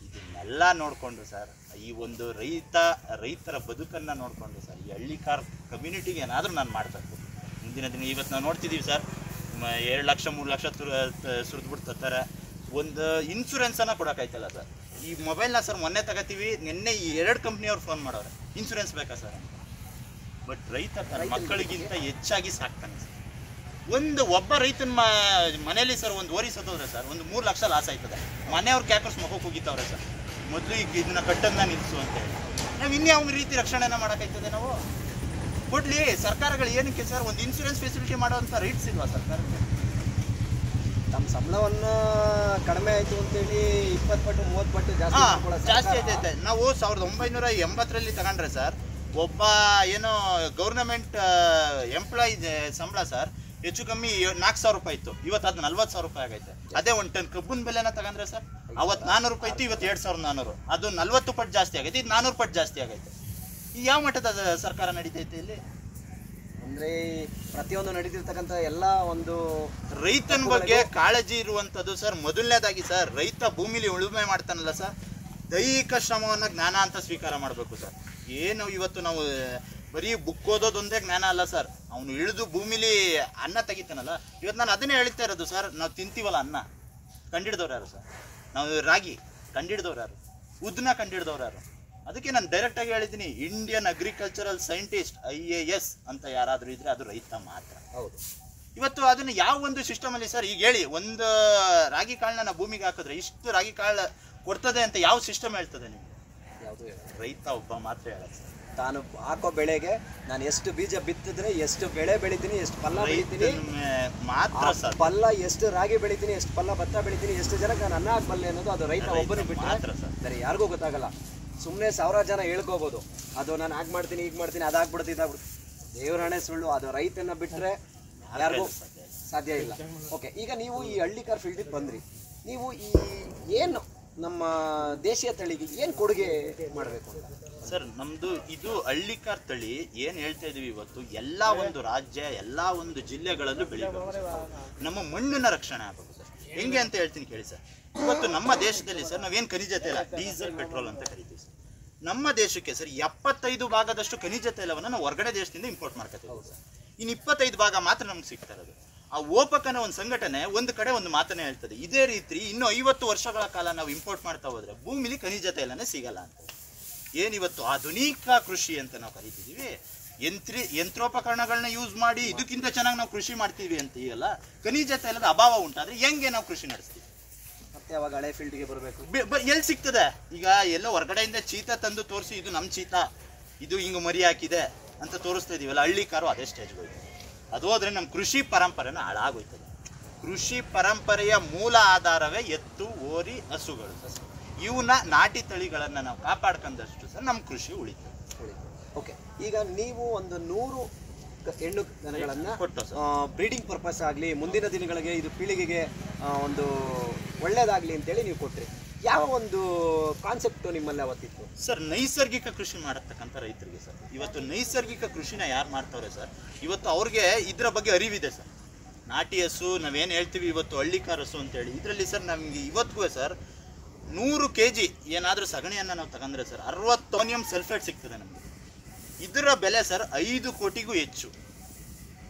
ಇದನ್ನೆಲ್ಲ ನೋಡಿಕೊಂಡು ಸರ್, ಈ ಒಂದು ರೈತರ ಬದುಕನ್ನು ನೋಡಿಕೊಂಡು ಸರ್, ಈ ಹಳ್ಳಿಕಾರ್ ಕಮ್ಯುನಿಟಿಗೆ ಏನಾದರೂ ನಾನು ಮಾಡಬೇಕು. ಮುಂದಿನ ದಿನ ಇವತ್ತು ನಾವು ನೋಡ್ತಿದ್ದೀವಿ ಸರ್, 2 ಲಕ್ಷ 3 ಲಕ್ಷ ಸುರಿದ್ಬಿಟ್ಟು ತರ್ತಾರೆ. ಒಂದು ಇನ್ಶೂರೆನ್ಸನ್ನು ಕೊಡೋಕ್ಕಾಯ್ತಲ್ಲ ಸರ್. ಈ ಮೊಬೈಲ್ನ ಸರ್ ಮೊನ್ನೆ ತಗೋತೀವಿ, ನಿನ್ನೆ ಈ 2 ಕಂಪ್ನಿಯವ್ರು ಫೋನ್ ಮಾಡೋರು, ಇನ್ಶೂರೆನ್ಸ್ ಬೇಕಾ ಸರ್ ಅಂತ. ಬಟ್ ರೈತ ತನ್ನ ಮಕ್ಕಳಿಗಿಂತ ಹೆಚ್ಚಾಗಿ ಸಾಕ್ತಾನೆ ಸರ್. ಒಬ್ಬ ರೈತನ ಮನೇಲಿ ಸರ್ ಒಂದು ಓರಿ ಸತ್ತೋದ್ರೆ ಸರ್ ಒಂದು 3 ಲಕ್ಷ ಲಾಸ್ ಆಯ್ತದೆ. ಮನೆಯವ್ರು ಕ್ಯಾಕರ್ಸ್ ಮಗಕ್ಕೆ ಹೋಗಿತ್ತವ್ರೆ ಸರ್, ಮೊದಲು ಈಗ ಇದನ್ನ ಕಟ್ಟನ್ನ ನಿಲ್ಲಿಸು ಅಂತ ಹೇಳಿ. ನಾವು ಇನ್ಯಾವ ರೀತಿ ರಕ್ಷಣೆನ ಮಾಡೋಕ್ಕಾಯ್ತದೆ? ನಾವು ಕೊಡ್ಲಿ ಸರ್ಕಾರಗಳು ಏನಕ್ಕೆ ಸರ್ ಒಂದು ಇನ್ಶೂರೆನ್ಸ್ ಫೆಸಿಲಿಟಿ ಮಾಡೋವಂಥ ರೈಟ್ಸ್ ಇಲ್ವಾ ಸರ್ಕಾರಕ್ಕೆ? ನಮ್ಮ ಸಂಬಳವನ್ನು ಕಡಿಮೆ ಆಯಿತು ಅಂತೇಳಿ 20 ಪಟ್ಟು 30 ಪಟ್ಟು ಜಾಸ್ತಿ ಆಯ್ತೈತೆ. ನಾವು 1980ರಲ್ಲಿ ತಗೊಂಡ್ರೆ ಸರ್, ಒಬ್ಬ ಏನೋ ಗೌರ್ನಮೆಂಟ್ ಎಂಪ್ಲಾಯಿ ಸಂಬಳ ಸರ್ ಹೆಚ್ಚು ಕಮ್ಮಿ 4,000 ರೂಪಾಯಿ ಇತ್ತು. ಇವತ್ತು ಅದು 40,000 ರೂಪಾಯಿ ಆಗೈತೆ. ಅದೇ 1 ಟನ್ ಕಬ್ಬಿನ ಬೆಲೆನ ತಗೊಂಡ್ರೆ ಸರ್, ಅವತ್ತು 400 ರೂಪಾಯಿ ಇತ್ತು, ಇವತ್ತು 2,400. ಅದು 40 ಪಟ್ಟು ಜಾಸ್ತಿ ಆಗೈತೆ, ಇದು 400 ಪಟ್ಟು ಜಾಸ್ತಿ ಆಗೈತೆ. ಈ ಯಾವ ಮಟ್ಟದ ಸರ್ಕಾರ ನಡೀತೈತೆ ಇಲ್ಲಿ? ಅಂದರೆ ಪ್ರತಿಯೊಂದು ನಡೀತಿರ್ತಕ್ಕಂಥ ಎಲ್ಲ ಒಂದು ರೈತನ ಬಗ್ಗೆ ಕಾಳಜಿ ಇರುವಂಥದ್ದು ಸರ್. ಮೊದಲನೇದಾಗಿ ಸರ್, ರೈತ ಭೂಮಿಲಿ ಉಳುಮೆ ಮಾಡ್ತಾನಲ್ಲ ಸರ್, ದೈಹಿಕ ಶ್ರಮವನ್ನು ಜ್ಞಾನ ಅಂತ ಸ್ವೀಕಾರ ಮಾಡಬೇಕು ಸರ್. ಏನು ಇವತ್ತು ನಾವು ಬರೀ ಬುಕ್ ಓದೋದೊಂದೇ ಜ್ಞಾನ ಅಲ್ಲ ಸರ್, ಅವನು ಇಳಿದು ಭೂಮಿಲಿ ಅನ್ನ ತೆಗಿತಾನಲ್ಲ. ಇವತ್ತು ನಾನು ಅದನ್ನೇ ಹೇಳ್ತಾ ಇರೋದು ಸರ್, ನಾವು ತಿಂತೀವಲ್ಲ ಅನ್ನ, ಕಂಡಿಡ್ದವ್ರು ಯಾರು ಸರ್? ನಾವು ರಾಗಿ ಕಂಡಿಡ್ದವ್ರು ಯಾರು? ಉದ್ನ ಕಂಡಿಡ್ದವ್ರು ಯಾರು? ಅದಕ್ಕೆ ನಾನು ಡೈರೆಕ್ಟಾಗಿ ಹೇಳಿದ್ದೀನಿ, ಇಂಡಿಯನ್ ಅಗ್ರಿಕಲ್ಚರಲ್ ಸೈಂಟಿಸ್ಟ್ IAS ಅಂತ ಯಾರಾದರೂ ಇದ್ರೆ ಅದು ರೈತ ಮಾತ್ರ. ಹೌದು. ಇವತ್ತು ಅದನ್ನು ಯಾವ ಒಂದು ಸಿಸ್ಟಮಲ್ಲಿ ಸರ್, ಈಗ ಹೇಳಿ, ಒಂದು ರಾಗಿ ಕಾಳನ್ನ ನಾವು ಭೂಮಿಗೆ ಹಾಕಿದ್ರೆ ಇಷ್ಟು ರಾಗಿ ಕಾಳು ಕೊಡ್ತದೆ ಅಂತ ಯಾವ ಸಿಸ್ಟಮ್ ಹೇಳ್ತದೆ ನಿಮಗೆ? ಯಾವುದು? ರೈತ ಒಬ್ಬ ಮಾತ್ರ ಹೇಳೋದು ಸರ್. ತಾನು ಹಾಕೋ ಬೆಳೆಗೆ ನಾನು ಎಷ್ಟು ಬೀಜ ಬಿತ್ತಿದ್ರೆ ಎಷ್ಟು ಬೆಳೆ ಬೆಳಿತೀನಿ, ಎಷ್ಟು ಪಲ್ಲ ಬೆಳಿತೀನಿ ಮಾತ್ರ ಸರ್. ಪಲ್ಲ ಎಷ್ಟು ರಾಗಿ ಬೆಳಿತೀನಿ, ಎಷ್ಟು ಪಲ್ಲ ಭತ್ತ ಬೆಳಿತೀನಿ, ಎಷ್ಟು ಜನಕ್ಕೆ ನಾನು ಅನ್ನ ಹಾಕಬಲ್ಲೆ ಅನ್ನೋದು ಅದು ರೈತ ಒಬ್ಬನಿಗೆ ಬಿಟ್ಟರೆ ಮಾತ್ರ ಸರ್. ಬೇರೆ ಯಾರಿಗೂ ಗೊತ್ತಾಗಲ್ಲ. ಸುಮ್ಮನೆ 1000 ಜನ ಹೇಳ್ಕೋಬೋದು, ಅದು ನಾನು ಹಾಗೆ ಮಾಡ್ತೀನಿ, ಈಗ ಮಾಡ್ತೀನಿ, ಅದಾಗ್ಬಿಡುತ್ತೆ, ಇದಾಗ್ಬಿಡುತ್ತೆ. ದೇವ್ರ ಹಣೆ ಸುಳ್ಳು. ಅದು ರೈತನ ಬಿಟ್ಟರೆ ಯಾರಿಗೂ ಸಾಧ್ಯ ಇಲ್ಲ. ಓಕೆ, ಈಗ ನೀವು ಈ ಹಳ್ಳಿಕಾರ್ ಫೀಲ್ಡಿಗೆ ಬಂದ್ರಿ. ನೀವು ಈ ಏನು ನಮ್ಮ ದೇಶೀಯ ತಳಿಗೆ ಏನು ಕೊಡುಗೆ ಮಾಡಬೇಕು ಅಂತ ಸರ್? ನಮ್ಮದು ಇದು ಹಳ್ಳಿಕಾರ್ ತಳಿ ಏನು ಹೇಳ್ತಾ ಇದೀವಿ ಇವತ್ತು, ಎಲ್ಲ ಒಂದು ರಾಜ್ಯ, ಎಲ್ಲ ಒಂದು ಜಿಲ್ಲೆಗಳಲ್ಲೂ ಬೆಳಿಬೇಕು. ನಮ್ಮ ಮಣ್ಣಿನ ರಕ್ಷಣೆ ಆಗಬೇಕು ಸರ್. ಹೆಂಗೆ ಅಂತ ಹೇಳ್ತೀನಿ ಕೇಳಿ ಸರ್. ಇವತ್ತು ನಮ್ಮ ದೇಶದಲ್ಲಿ ಸರ್ ನಾವೇನು ಖನಿಜ ತೈಲ, ಡೀಸೆಲ್, ಪೆಟ್ರೋಲ್ ಅಂತ ಕರಿತೀವಿ ಸರ್. ನಮ್ಮ ದೇಶಕ್ಕೆ ಸರ್ 75 ಭಾಗದಷ್ಟು ಖನಿಜ ತೈಲವನ್ನು ನಾವು ಹೊರಗಡೆ ದೇಶದಿಂದ ಇಂಪೋರ್ಟ್ ಮಾಡ್ಕೊತೀವಿ ಸರ್. ಇನ್ನು 25 ಭಾಗ ಮಾತ್ರ ನಮ್ಗೆ ಸಿಗ್ತಾ ಇರೋದು. ಆ ಓಪಕನ ಒಂದು ಸಂಘಟನೆ ಒಂದು ಕಡೆ ಒಂದು ಮಾತನ್ನೇ ಹೇಳ್ತದೆ, ಇದೇ ರೀತಿ ಇನ್ನು 50 ವರ್ಷಗಳ ಕಾಲ ನಾವು ಇಂಪೋರ್ಟ್ ಮಾಡ್ತಾ ಹೋದ್ರೆ ಭೂಮಿಲಿ ಖನಿಜ ತೈಲನೇ ಸಿಗಲ್ಲ ಅಂತ. ಏನಿವತ್ತು ಆಧುನಿಕ ಕೃಷಿ ಅಂತ ನಾವು ಕರಿತಿದ್ದೀವಿ, ಯಂತ್ರೋಪಕರಣಗಳನ್ನ ಯೂಸ್ ಮಾಡಿ ಇದಕ್ಕಿಂತ ಚೆನ್ನಾಗಿ ನಾವು ಕೃಷಿ ಮಾಡ್ತೀವಿ ಅಂತ ಈಗಲ್ಲ, ಖನಿಜ ತೈಲದ ಅಭಾವ ಉಂಟಾದ್ರೆ ಹೆಂಗೆ ನಾವು ಕೃಷಿ ನಡೆಸ್ತೀವಿ? ಮತ್ತೆ ಅವಾಗ ಹಳೆ ಫೀಲ್ಡ್ಗೆ ಬರಬೇಕು. ಎಲ್ಲಿ ಸಿಗ್ತದೆ? ಈಗ ಎಲ್ಲೋ ಹೊರಗಡೆಯಿಂದ ಚೀತಾ ತಂದು ತೋರಿಸಿ, ಇದು ನಮ್ಮ ಚೀತಾ, ಇದು ಹಿಂಗೆ ಮರಿ ಹಾಕಿದೆ ಅಂತ ತೋರಿಸ್ತಾ ಇದೀವಲ್ಲ. ಹಳ್ಳಿಕಾರು ಅದೇ ಸ್ಟೇಜ್ಗೆ ಹೋಯ್ತು. ಅದು ಹೋದ್ರೆ ನಮ್ಮ ಕೃಷಿ ಪರಂಪರೆನ ಹಾಳಾಗೋಯ್ತದೆ. ಕೃಷಿ ಪರಂಪರೆಯ ಮೂಲ ಆಧಾರವೇ ಎತ್ತು, ಓರಿ, ಹಸುಗಳು. ಇವನ್ನ ನಾಟಿ ತಳಿಗಳನ್ನು ನಾವು ಕಾಪಾಡ್ಕೊಂಡಷ್ಟು ಸರ್ ನಮ್ಮ ಕೃಷಿ ಉಳಿತದೆ. ಓಕೆ, ಈಗ ನೀವು ಒಂದು 100 ಹೆಣ್ಣು ದನಗಳನ್ನು ಬ್ರೀಡಿಂಗ್ ಪರ್ಪಸ್ ಆಗಲಿ, ಮುಂದಿನ ದಿನಗಳಿಗೆ ಇದು ಪೀಳಿಗೆಗೆ ಒಂದು ಒಳ್ಳೇದಾಗಲಿ ಅಂತೇಳಿ ನೀವು ಕೊಟ್ರಿ. ಯಾವ ಒಂದು ಕಾನ್ಸೆಪ್ಟು ನಿಮ್ಮಲ್ಲಿ ಅವತ್ತಿತ್ತು ಸರ್? ನೈಸರ್ಗಿಕ ಕೃಷಿ ಮಾಡತಕ್ಕಂಥ ರೈತರಿಗೆ ಸರ್, ಇವತ್ತು ನೈಸರ್ಗಿಕ ಕೃಷಿನ ಯಾರು ಮಾಡ್ತಾವ್ರೆ ಸರ್, ಇವತ್ತು ಅವ್ರಿಗೆ ಇದ್ರ ಬಗ್ಗೆ ಅರಿವಿದೆ ಸರ್. ನಾಟಿ ಹಸು ನಾವೇನು ಹೇಳ್ತೀವಿ ಇವತ್ತು ಹಳ್ಳಿಕಾರ್ ಹಸು ಅಂತೇಳಿ, ಇದರಲ್ಲಿ ಸರ್ ನಮಗೆ ಇವತ್ತಿಗೂ ಸರ್ 100 kg ಏನಾದರೂ ಸಗಣಿಯನ್ನು ನಾವು ತಗೊಂಡ್ರೆ ಸರ್ 60 ಅಮೋನಿಯಂ ಸಲ್ಫೇಟ್ ಸಿಗ್ತದೆ ನಮಗೆ. ಇದರ ಬೆಲೆ ಸರ್ 5 ಕೋಟಿಗೂ ಹೆಚ್ಚು.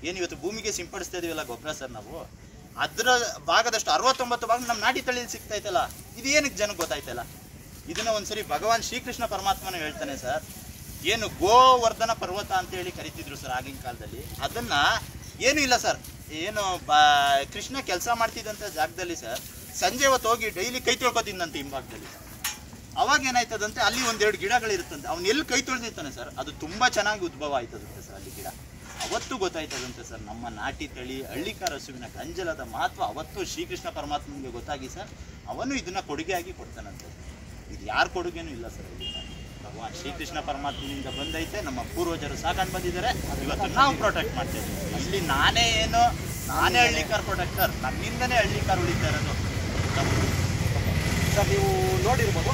ಏನು ಇವತ್ತು ಭೂಮಿಗೆ ಸಿಂಪಡಿಸ್ತಾ ಇದೀವಲ್ಲ ಗೊಬ್ಬರ ಸರ್ ನಾವು, ಅದರ ಭಾಗದಷ್ಟು 69 ಭಾಗ ನಮ್ಮ ನಾಟಿ ತಳಿಯಲ್ಲಿ ಸಿಗ್ತೈತಲ್ಲ, ಇದು ಏನಕ್ಕೆ ಜನಕ್ಕೆ ಗೊತ್ತಾಯ್ತಲ್ಲ? ಇದನ್ನ ಒಂದ್ಸರಿ ಭಗವಾನ್ ಶ್ರೀಕೃಷ್ಣ ಪರಮಾತ್ಮನ ಹೇಳ್ತಾನೆ ಸರ್, ಏನು ಗೋವರ್ಧನ ಪರ್ವತ ಅಂತ ಹೇಳಿ ಕರಿತಿದ್ರು ಸರ್ ಆಗಿನ ಕಾಲದಲ್ಲಿ. ಅದನ್ನ ಏನೂ ಇಲ್ಲ ಸರ್, ಏನು ಕೃಷ್ಣ ಕೆಲಸ ಮಾಡ್ತಿದ್ದಂಥ ಜಾಗದಲ್ಲಿ ಸರ್ ಸಂಜೆ ಹೊತ್ತು ಹೋಗಿ ಡೈಲಿ ಕೈ ತೊಳ್ಕೊತಿದ್ದಂತೆ ಹಿಂಭಾಗದಲ್ಲಿ. ಅವಾಗ ಏನಾಯ್ತದಂತೆ, ಅಲ್ಲಿ ಒಂದೆರಡು ಗಿಡಗಳಿರುತ್ತಂತೆ, ಅವ್ನು ಎಲ್ಲಿ ಕೈ ತೊಳೆದಿರ್ತಾನೆ ಸರ್ ಅದು ತುಂಬ ಚೆನ್ನಾಗಿ ಉದ್ಭವ ಆಯ್ತದಂತೆ ಸರ್ ಅಲ್ಲಿ ಗಿಡ. ಅವತ್ತು ಗೊತ್ತಾಯ್ತದಂತೆ ಸರ್ ನಮ್ಮ ನಾಟಿ ತಳಿ ಹಳ್ಳಿಕಾರ ಹಸುವಿನ ಗಂಜಲದ ಮಹತ್ವ. ಅವತ್ತು ಶ್ರೀಕೃಷ್ಣ ಪರಮಾತ್ಮನಿಗೆ ಗೊತ್ತಾಗಿ ಸರ್ ಅವನು ಇದನ್ನ ಕೊಡುಗೆಯಾಗಿ ಕೊಡ್ತಾನಂತೆ. ಇದು ಯಾರ ಕೊಡುಗೆನೂ ಇಲ್ಲ ಸರ್, ಭಗವಾನ್ ಶ್ರೀಕೃಷ್ಣ ಪರಮಾತ್ಮನಿಂದ ಬಂದೈತೆ, ನಮ್ಮ ಪೂರ್ವಜರು ಸಾಕೊಂಡು ಬಂದಿದ್ದಾರೆ, ಇವತ್ತು ನಾವು ಪ್ರೊಟೆಕ್ಟ್ ಮಾಡ್ತೇವೆ. ಇಲ್ಲಿ ನಾನೇ ಹಳ್ಳಿಕಾರ ಪ್ರೊಟೆಕ್ಟರ್, ನನ್ನಿಂದನೇ ಹಳ್ಳಿಕಾರ ಉಳಿತಾ ಇರೋದು ಸರ್. ನೀವು ನೋಡಿರ್ಬೋದು,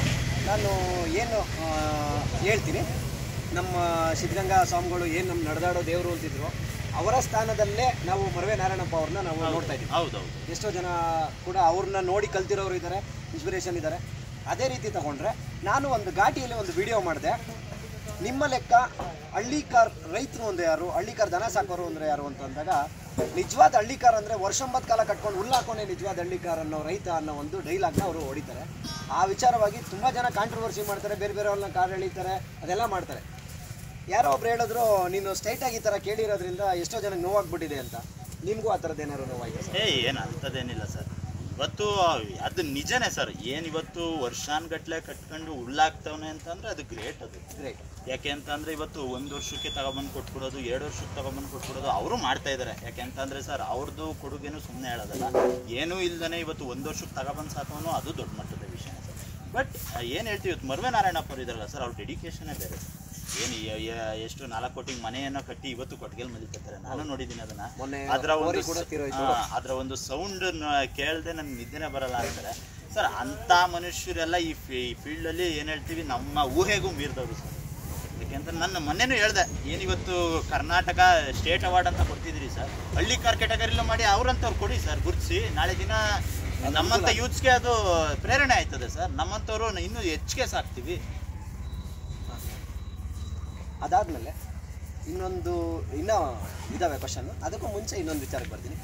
ನಾನು ಏನು ಹೇಳ್ತೀನಿ, ನಮ್ಮ ಸಿದ್ಧಗಂಗಾ ಸ್ವಾಮಿಗಳು ಏನು ನಮ್ಮ ನಡೆದಾಡೋ ದೇವರು ಅಂತಿದ್ರು, ಅವರ ಸ್ಥಾನದಲ್ಲೇ ನಾವು ಮರವೆ ನಾರಾಯಣಪ್ಪ ಅವ್ರನ್ನ ನಾವು ನೋಡ್ತಾ ಇದ್ದೀವಿ. ಹೌದೌದು. ಎಷ್ಟೋ ಜನ ಕೂಡ ಅವ್ರನ್ನ ನೋಡಿ ಕಲ್ತಿರೋರು ಇದ್ದಾರೆ, ಇನ್ಸ್ಪಿರೇಷನ್ ಇದ್ದಾರೆ. ಅದೇ ರೀತಿ ತಗೊಂಡ್ರೆ ನಾನು ಒಂದು ಘಾಟಿಯಲ್ಲಿ ಒಂದು ವಿಡಿಯೋ ಮಾಡಿದೆ. ನಿಮ್ಮ ಲೆಕ್ಕ ಹಳ್ಳಿಕಾರ್ ರೈತರು ಒಂದು ಯಾರು, ಹಳ್ಳಿಕಾರ್ ದನ ಸಾಕೋರು ಅಂದರೆ ಯಾರು ಅಂತ ಅಂದಾಗ, ನಿಜವಾದ ಹಳ್ಳಿಕಾರ್ ಅಂದರೆ ವರ್ಷಂಬತ್ತು ಕಾಲ ಕಟ್ಕೊಂಡು ಹುಲ್ಲಾಕೋನೆ ನಿಜವಾದ ಹಳ್ಳಿಕಾರ್ ಅನ್ನೋ ರೈತ ಅನ್ನೋ ಒಂದು ಡೈಲಾಗ್ನ ಅವರು ಹೊಡಿತಾರೆ. ಆ ವಿಚಾರವಾಗಿ ತುಂಬ ಜನ ಕಾಂಟ್ರವರ್ಸಿ ಮಾಡ್ತಾರೆ, ಬೇರೆ ಬೇರೆಯವ್ರನ್ನ ಕಾರ್ ಎಳೀತಾರೆ, ಅದೆಲ್ಲ ಮಾಡ್ತಾರೆ. ಯಾರೋ ಒಬ್ರು ಹೇಳಿದ್ರು, ನೀನು ಸ್ಟ್ರೈಟಾಗಿ ಈ ಥರ ಕೇಳಿರೋದ್ರಿಂದ ಎಷ್ಟೋ ಜನಕ್ಕೆ ನೋವಾಗ್ಬಿಟ್ಟಿದೆ ಅಂತ. ನಿಮಗೂ ಆ ಥರದ್ದು ಏನಾದ್ರು ನೋವಾಗಿದೆ ಸರ್? ಏನು ಅಂಥದ್ದೇನಿಲ್ಲ ಸರ್. ಇವತ್ತು ಅದು ನಿಜನೇ ಸರ್. ಏನಿವತ್ತು ವರ್ಷಾನ್ಗಟ್ಲೆ ಕಟ್ಕೊಂಡು ಹುಲ್ಲಾಗ್ತವನೆ ಅಂತಂದರೆ ಅದು ಗ್ರೇಟ್. ಅದು ಗ್ರೇಟ್. ಯಾಕೆ ಅಂತಂದರೆ ಇವತ್ತು 1 ವರ್ಷಕ್ಕೆ ತಗೊಬಂದು ಕೊಟ್ಬಿಡೋದು, 2 ವರ್ಷಕ್ಕೆ ತಗೊಬಂದು ಕೊಟ್ಬಿಡೋದು ಅವರು ಮಾಡ್ತಾ ಇದ್ದಾರೆ. ಯಾಕೆ ಅಂತಂದರೆ ಸರ್ ಅವ್ರದ್ದು ಕೊಡುಗೆನೂ ಸುಮ್ಮನೆ ಹೇಳೋದಲ್ಲ. ಏನೂ ಇಲ್ಲದೇ ಇವತ್ತು 1 ವರ್ಷಕ್ಕೆ ತಗೊಬಂದು ಸಾಕೋನು ಅದು ದೊಡ್ಡ ಮಟ್ಟದ ವಿಷಯ ಸರ್. ಬಟ್ ಏನು ಹೇಳ್ತೀವಿ, ಇವತ್ತು ಮರವೆ ನಾರಾಯಣಪ್ಪ ಅವರು ಇದ್ದಾರಲ್ಲ ಸರ್, ಅವ್ರ ಡೆಡಿಕೇಶನೇ ಬೇರೆ. ಏನು ಎಷ್ಟು 4 ಕೋಟಿ ಮನೆಯನ್ನು ಕಟ್ಟಿ ಇವತ್ತು ಕೊಟ್ಟಿಗೆಲ್ ಮಲಿಕತ್ತಾರೆ. ನಾನು ನೋಡಿದ್ದೀನಿ ಅದನ್ನ. ಅದರ ಒಂದು ಸೌಂಡ್ ಕೇಳದೆ ನನಗೆ ನಿದ್ದೆನೇ ಬರಲ್ಲ ಅಂತಾರೆ ಸರ್. ಅಂಥ ಮನುಷ್ಯರೆಲ್ಲ ಈ ಫೀಲ್ಡಲ್ಲಿ ಏನು ಹೇಳ್ತೀವಿ ನಮ್ಮ ಊಹೆಗೂ ಮೀರಿದವರು ಸರ್. ಯಾಕೆಂತ ನನ್ನ ಮೊನ್ನೆನೂ ಹೇಳಿದೆ, ಏನಿವತ್ತು ಕರ್ನಾಟಕ ಸ್ಟೇಟ್ ಅವಾರ್ಡ್ ಅಂತ ಕೊಡ್ತಿದ್ರಿ ಸರ್, ಹಳ್ಳಿಕಾರ್ ಕ್ಯಾಟಗರಿಲೂ ಮಾಡಿ ಅವ್ರಂಥವ್ರು ಕೊಡಿ ಸರ್, ಗುರುತಿಸಿ. ನಾಳೆ ದಿನ ನಮ್ಮಂಥ ಯೂತ್ಸ್ಗೆ ಅದು ಪ್ರೇರಣೆ ಆಯ್ತದೆ ಸರ್. ನಮ್ಮಂಥವ್ರು ಇನ್ನೂ ಹೆಚ್ಚಿಗೆ ಸಾಕ್ತೀವಿ. ಅದಾದಮೇಲೆ ಇನ್ನೂ ಇದ್ದಾವೆ ಕ್ವಶನ್ನು. ಅದಕ್ಕೂ ಮುಂಚೆ ಇನ್ನೊಂದು ವಿಚಾರಕ್ಕೆ ಬರ್ತೀನಿ.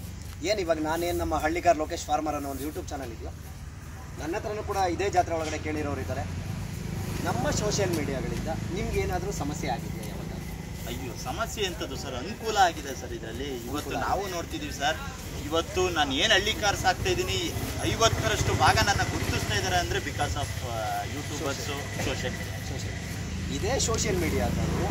ಏನು ಇವಾಗ ನಾನೇನು ನಮ್ಮ ಹಳ್ಳಿಕಾರ್ ಲೋಕೇಶ್ ಫಾರ್ಮರ್ ಅನ್ನೋ ಒಂದು ಯೂಟ್ಯೂಬ್ ಚಾನಲ್ ಇದೆಯೋ, ನನ್ನ ಹತ್ರನೂ ಕೂಡ ಇದೇ ಜಾತ್ರೆ ಒಳಗಡೆ ಕೇಳಿರೋರು ಇದ್ದಾರೆ. ನಮ್ಮ ಸೋಷಿಯಲ್ ಮೀಡಿಯಾಗಳಿಂದ ನಿಮ್ಗೆ ಏನಾದರೂ ಸಮಸ್ಯೆ ಆಗಿದೆಯಾ ಯಾವಾಗ? ಅಯ್ಯೋ, ಸಮಸ್ಯೆ ಎಂಥದ್ದು ಸರ್, ಅನುಕೂಲ ಆಗಿದೆ ಸರ್ ಇದರಲ್ಲಿ. ಇವತ್ತು ನಾವು ನೋಡ್ತಿದ್ದೀವಿ ಸರ್, ಇವತ್ತು ನಾನು ಏನು ಹಳ್ಳಿಕಾರ್ ಸಾಕ್ತಾ ಇದ್ದೀನಿ 50% ಭಾಗ ನನ್ನ ಗುರುತಿಸ್ತಾ ಇದ್ದಾರೆ ಅಂದರೆ because of YouTubers, social media. ಇದೇ ಸೋಷಿಯಲ್ ಮೀಡಿಯಾದವರು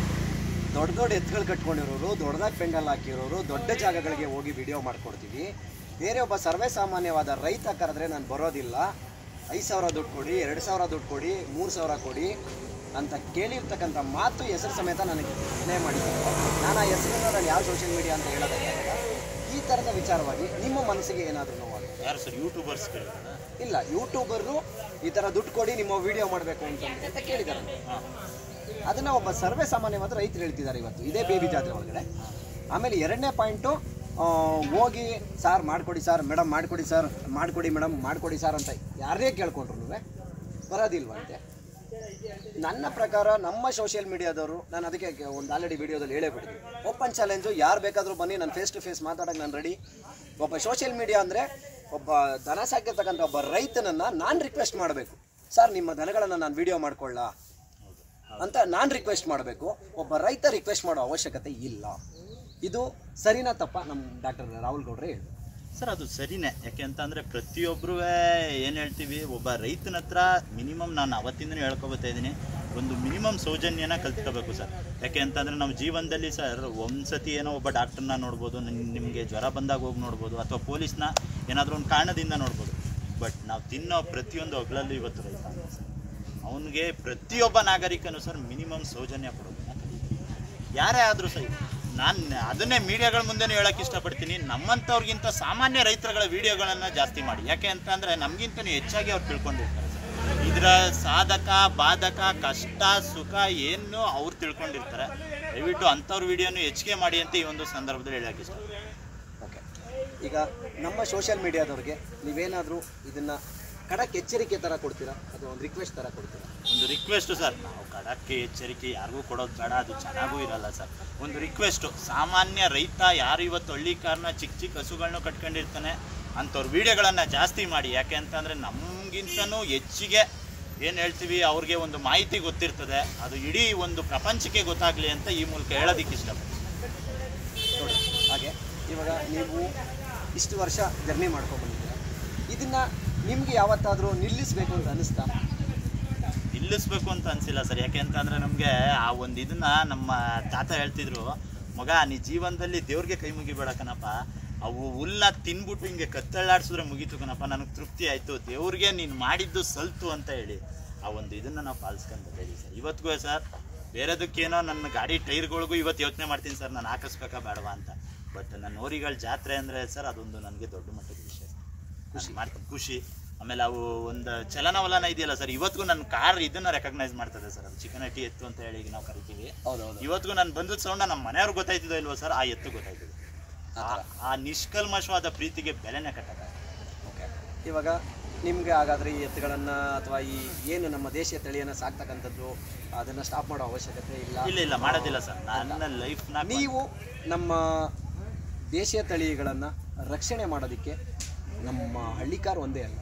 ದೊಡ್ಡ ದೊಡ್ಡ ಎತ್ತುಗಳು ಕಟ್ಕೊಂಡಿರೋರು, ದೊಡ್ಡದಾಗಿ ಪೆಂಡಲ್ ಹಾಕಿರೋರು, ದೊಡ್ಡ ಜಾಗಗಳಿಗೆ ಹೋಗಿ ವಿಡಿಯೋ ಮಾಡ್ಕೊಡ್ತೀವಿ. ಬೇರೆ ಒಬ್ಬ ಸರ್ವೇ ಸಾಮಾನ್ಯವಾದ ರೈತ ಕರೆದ್ರೆ ನಾನು ಬರೋದಿಲ್ಲ, 5,000 ದುಡ್ಡು ಕೊಡಿ, 2,000 ದುಡ್ಡು ಕೊಡಿ, 3,000 ಕೊಡಿ ಅಂತ ಕೇಳಿರ್ತಕ್ಕಂಥ ಮಾತು ಹೆಸರು ಸಮೇತ ನನಗೆ ಮನೆ ಮಾಡಿದ್ದೀನಿ. ನಾನು ಆ ಹೆಸರನ್ನು ನಾನು ಯಾವ ಸೋಷಿಯಲ್ ಮೀಡಿಯಾ ಅಂತ ಹೇಳೋದಕ್ಕಾಗಲ್ಲ. ಈ ಥರದ ವಿಚಾರವಾಗಿ ನಿಮ್ಮ ಮನಸ್ಸಿಗೆ ಏನಾದರೂ ನೋವಾಗಿದೆ? ಯಾರು ಸರ್, ಯೂಟ್ಯೂಬರ್ಸ್? ಇಲ್ಲ, ಯೂಟ್ಯೂಬರು ಈ ಥರ ದುಡ್ಡು ಕೊಡಿ ನಿಮ್ಮ ವಿಡಿಯೋ ಮಾಡಬೇಕು ಅಂತ ಕೇಳಿದ್ದಾರೆ. ಅದನ್ನು ಒಬ್ಬ ಸರ್ವೇ ಸಾಮಾನ್ಯವಾದ ರೈತರು ಹೇಳ್ತಿದ್ದಾರೆ ಇವತ್ತು ಇದೇ ಬೇಬಿ ಜಾತ್ರೆ ಒಳಗಡೆ. ಆಮೇಲೆ 2ನೇ ಪಾಯಿಂಟು, ಹೋಗಿ ಸಾರ್ ಮಾಡಿಕೊಡಿ ಸರ್, ಮೇಡಮ್ ಮಾಡಿಕೊಡಿ ಸರ್, ಮಾಡಿಕೊಡಿ ಮೇಡಮ್ ಮಾಡಿಕೊಡಿ ಸರ್ ಅಂತ ಯಾರೇ ಕೇಳ್ಕೊಂಡ್ರು ಬರೋದಿಲ್ವಂತೆ. ನನ್ನ ಪ್ರಕಾರ ನಮ್ಮ ಸೋಷಿಯಲ್ ಮೀಡಿಯಾದವರು, ನಾನು ಅದಕ್ಕೆ ಒಂದು ಆಲ್ರೆಡಿ ವಿಡಿಯೋದಲ್ಲಿ ಹೇಳೇ ಬಿಡ್ತೀನಿ, ಓಪನ್ ಚಾಲೆಂಜು, ಯಾರು ಬೇಕಾದರೂ ಬನ್ನಿ, ನಾನು ಫೇಸ್ ಟು ಫೇಸ್ ಮಾತಾಡೋಕ್ಕೆ ನಾನು ರೆಡಿ. ಒಬ್ಬ ಸೋಷಿಯಲ್ ಮೀಡಿಯಾ ಅಂದರೆ ಒಬ್ಬ ದನ ಸಾಕಿರ್ತಕ್ಕಂಥ ಒಬ್ಬ ರೈತನನ್ನು ನಾನು ರಿಕ್ವೆಸ್ಟ್ ಮಾಡಬೇಕು, ಸರ್ ನಿಮ್ಮ ದನಗಳನ್ನು ನಾನು ವಿಡಿಯೋ ಮಾಡ್ಕೊಳ್ಳ ಅಂತ ನಾನು ರಿಕ್ವೆಸ್ಟ್ ಮಾಡಬೇಕು. ಒಬ್ಬ ರೈತ ರಿಕ್ವೆಸ್ಟ್ ಮಾಡೋ ಅವಶ್ಯಕತೆ ಇಲ್ಲ. ಇದು ಸರಿನಾ ತಪ್ಪ? ನಮ್ಮ ಡಾಕ್ಟರ್ ರಾಹುಲ್ ಗೌಡ್ರೆ ಹೇಳಿ ಸರ್, ಅದು ಸರಿನೇ. ಯಾಕೆ ಅಂತಂದರೆ ಪ್ರತಿಯೊಬ್ಬರೂ ಏನು ಹೇಳ್ತೀವಿ, ಒಬ್ಬ ರೈತನ ಹತ್ರ ಮಿನಿಮಮ್, ನಾನು ಅವತ್ತಿಂದನೂ ಹೇಳ್ಕೊಬೋತಾ ಇದ್ದೀನಿ, ಒಂದು ಮಿನಿಮಮ್ ಸೌಜನ್ಯನ ಕಲ್ತ್ಕೋಬೇಕು ಸರ್. ಯಾಕೆ ಅಂತಂದರೆ ನಮ್ಮ ಜೀವನದಲ್ಲಿ ಸರ್ ಒಂದ್ಸತಿ ಏನೋ ಒಬ್ಬ ಡಾಕ್ಟರ್ನ ನೋಡ್ಬೋದು, ನಿಮಗೆ ಜ್ವರ ಬಂದಾಗ ಹೋಗಿ ನೋಡ್ಬೋದು, ಅಥವಾ ಪೊಲೀಸ್ನ ಏನಾದರೂ ಒಂದು ಕಾರಣದಿಂದ ನೋಡ್ಬೋದು. ಬಟ್ ನಾವು ತಿನ್ನೋ ಪ್ರತಿಯೊಂದು ಹಗಲಲ್ಲೂ ಇವತ್ತು ರೈತ ಸರ್, ಅವನಿಗೆ ಪ್ರತಿಯೊಬ್ಬ ನಾಗರಿಕನು ಸರ್ ಮಿನಿಮಮ್ ಸೌಜನ್ಯ ಕೊಡೋದನ್ನ ಕಲಿತೀವಿ. ಯಾರೇ ಆದರೂ ಸರಿ, ನಾನು ಅದನ್ನೇ ಮೀಡಿಯಾಗಳ ಮುಂದೆನೂ ಹೇಳೋಕ್ಕೆ ಇಷ್ಟಪಡ್ತೀನಿ, ನಮ್ಮಂಥವ್ರಿಗಿಂತ ಸಾಮಾನ್ಯ ರೈತರುಗಳ ವೀಡಿಯೋಗಳನ್ನು ಜಾಸ್ತಿ ಮಾಡಿ. ಯಾಕೆ ಅಂತಂದರೆ ನಮಗಿಂತನೂ ಹೆಚ್ಚಾಗಿ ಅವ್ರು ತಿಳ್ಕೊಂಡಿರ್ತಾರೆ ಸರ್. ಇದರ ಸಾಧಕ ಬಾಧಕ ಕಷ್ಟ ಸುಖ ಏನು ಅವ್ರು ತಿಳ್ಕೊಂಡಿರ್ತಾರೆ. ದಯವಿಟ್ಟು ಅಂಥವ್ರ ವೀಡಿಯೋನು ಹೆಚ್ಚಿಗೆ ಮಾಡಿ ಅಂತ ಈ ಒಂದು ಸಂದರ್ಭದಲ್ಲಿ ಹೇಳೋಕ್ಕೆ ಇಷ್ಟ. ಓಕೆ, ಈಗ ನಮ್ಮ ಸೋಷಿಯಲ್ ಮೀಡಿಯಾದವ್ರಿಗೆ ನೀವೇನಾದರೂ ಇದನ್ನು ಖಡಕ್ ಎಚ್ಚರಿಕೆ ಥರ ಕೊಡ್ತೀರಾ ಅಥವಾ ಒಂದು ರಿಕ್ವೆಸ್ಟ್ ಥರ ಕೊಡ್ತೀರಾ? ಒಂದು ರಿಕ್ವೆಸ್ಟು ಸರ್, ನಾವು ಖಡಕ್ಕೆ ಎಚ್ಚರಿಕೆ ಯಾರಿಗೂ ಕೊಡೋದು ಬೇಡ, ಅದು ಚೆನ್ನಾಗೂ ಇರಲ್ಲ ಸರ್. ಒಂದು ರಿಕ್ವೆಸ್ಟು, ಸಾಮಾನ್ಯ ರೈತ ಯಾರು ಇವತ್ತು ಹಳ್ಳಿಕಾರನ ಚಿಕ್ಕ ಚಿಕ್ಕ ಹಸುಗಳನ್ನೂ ಕಟ್ಕೊಂಡಿರ್ತಾನೆ ಅಂಥವ್ರ ವೀಡಿಯೋಗಳನ್ನು ಜಾಸ್ತಿ ಮಾಡಿ. ಯಾಕೆ ಅಂತಂದರೆ ನಮಗಿಂತನೂ ಹೆಚ್ಚಿಗೆ ಏನು ಹೇಳ್ತೀವಿ ಅವ್ರಿಗೆ ಒಂದು ಮಾಹಿತಿ ಗೊತ್ತಿರ್ತದೆ, ಅದು ಇಡೀ ಒಂದು ಪ್ರಪಂಚಕ್ಕೆ ಗೊತ್ತಾಗಲಿ ಅಂತ ಈ ಮೂಲಕ ಹೇಳೋದಕ್ಕೆ ಇಷ್ಟಪಡ್ತೀನಿ. ನೋಡಿ ಹಾಗೆ ಇವಾಗ ನೀವು ಇಷ್ಟು ವರ್ಷ ಜರ್ನಿ ಮಾಡ್ಕೊಂಡು ಬಂದಿದ್ದೀರ, ಇದನ್ನು ನಿಮಗೆ ಯಾವತ್ತಾದರೂ ನಿಲ್ಲಿಸಬೇಕು ಅಂತ ಅನ್ನಿಸ್ತಾ? ನಿಲ್ಲಿಸ್ಬೇಕು ಅಂತ ಅನಿಸಿಲ್ಲ ಸರ್. ಯಾಕೆ ಅಂತಂದರೆ ನಮಗೆ ಆ ಒಂದು ಇದನ್ನು ನಮ್ಮ ತಾತ ಹೇಳ್ತಿದ್ರು, ಮಗ ನೀ ಜೀವನದಲ್ಲಿ ದೇವ್ರಿಗೆ ಕೈ ಮುಗಿಬೇಡ ಕಣಪ್ಪ, ಅವು ಹುಲ್ಲ ತಿನ್ಬಿಟ್ಟು ಹಿಂಗೆ ಕತ್ತಳ್ಳಾಡ್ಸಿದ್ರೆ ಮುಗೀತು ಕಣಪ್ಪ, ನನಗೆ ತೃಪ್ತಿ ಆಯಿತು, ದೇವ್ರಿಗೆ ನೀನು ಮಾಡಿದ್ದು ಸಲ್ತು ಅಂತ ಹೇಳಿ ಆ ಒಂದು ಇದನ್ನು ನಾವು ಪಾಲಿಸ್ಕೊಂತಿದ್ದೀವಿ ಸರ್. ಇವತ್ತಿಗೂ ಸರ್ ಬೇರೆದಕ್ಕೇನೋ ನನ್ನ ಗಾಡಿ ಟೈರ್ಗಳಿಗೂ ಇವತ್ತು ಯೋಚನೆ ಮಾಡ್ತೀನಿ ಸರ್, ನಾನು ಹಾಕಿಸ್ಬೇಕಾ ಬೇಡವಾ ಅಂತ. ಬಟ್ ನನ್ನ ಹೋರಿಗಳ ಜಾತ್ರೆ ಅಂದರೆ ಸರ್ ಅದೊಂದು ನನಗೆ ದೊಡ್ಡ ಮಟ್ಟದ ವಿಷಯ, ಖುಷಿ ಮಾಡ್ತೀನಿ, ಖುಷಿ. ಆಮೇಲೆ ಅವು ಒಂದು ಚಲನವಲನ ಇದೆಯಲ್ಲ ಸರ್, ಇವತ್ತಿಗೂ ನನ್ನ ಕಾರ್ ಇದನ್ನು ರೆಕಗ್ನೈಸ್ ಮಾಡ್ತದೆ ಸರ್. ಅದು ಚಿಕನಟಿ ಎತ್ತು ಅಂತ ಹೇಳಿ ನಾವು ಕರಿತೀವಿ. ಇವತ್ತಿಗೂ ನಾನು ಬಂದದ ಸೌಂಡ ನಮ್ಮ ಮನೆಯವ್ರಿಗೆ ಗೊತ್ತಾಯ್ತಿದೋ ಇಲ್ವೋ ಸರ್, ಆ ಎತ್ತು ಗೊತ್ತಾಯ್ತದೆ. ಆ ನಿಷ್ಕಲ್ಮಶವಾದ ಪ್ರೀತಿಗೆ ಬೆಲೆನೇ ಕಟ್ಟದ. ಓಕೆ, ಇವಾಗ ನಿಮಗೆ ಹಾಗಾದರೆ ಈ ಎತ್ತುಗಳನ್ನು ಅಥವಾ ಈ ಏನು ನಮ್ಮ ದೇಶೀಯ ತಳಿಯನ್ನು ಸಾಕ್ತಕ್ಕಂಥದ್ದು ಅದನ್ನು ಸ್ಟಾಪ್ ಮಾಡೋ ಅವಶ್ಯಕತೆ ಇಲ್ಲ? ಇಲ್ಲ ಮಾಡೋದಿಲ್ಲ ಸರ್. ನನ್ನ ಲೈಫ್ನ ನೀವು ನಮ್ಮ ದೇಶೀಯ ತಳಿಗಳನ್ನು ರಕ್ಷಣೆ ಮಾಡೋದಕ್ಕೆ ನಮ್ಮ ಹಳ್ಳಿಕಾರ್ ಒಂದೇ ಅಲ್ಲ,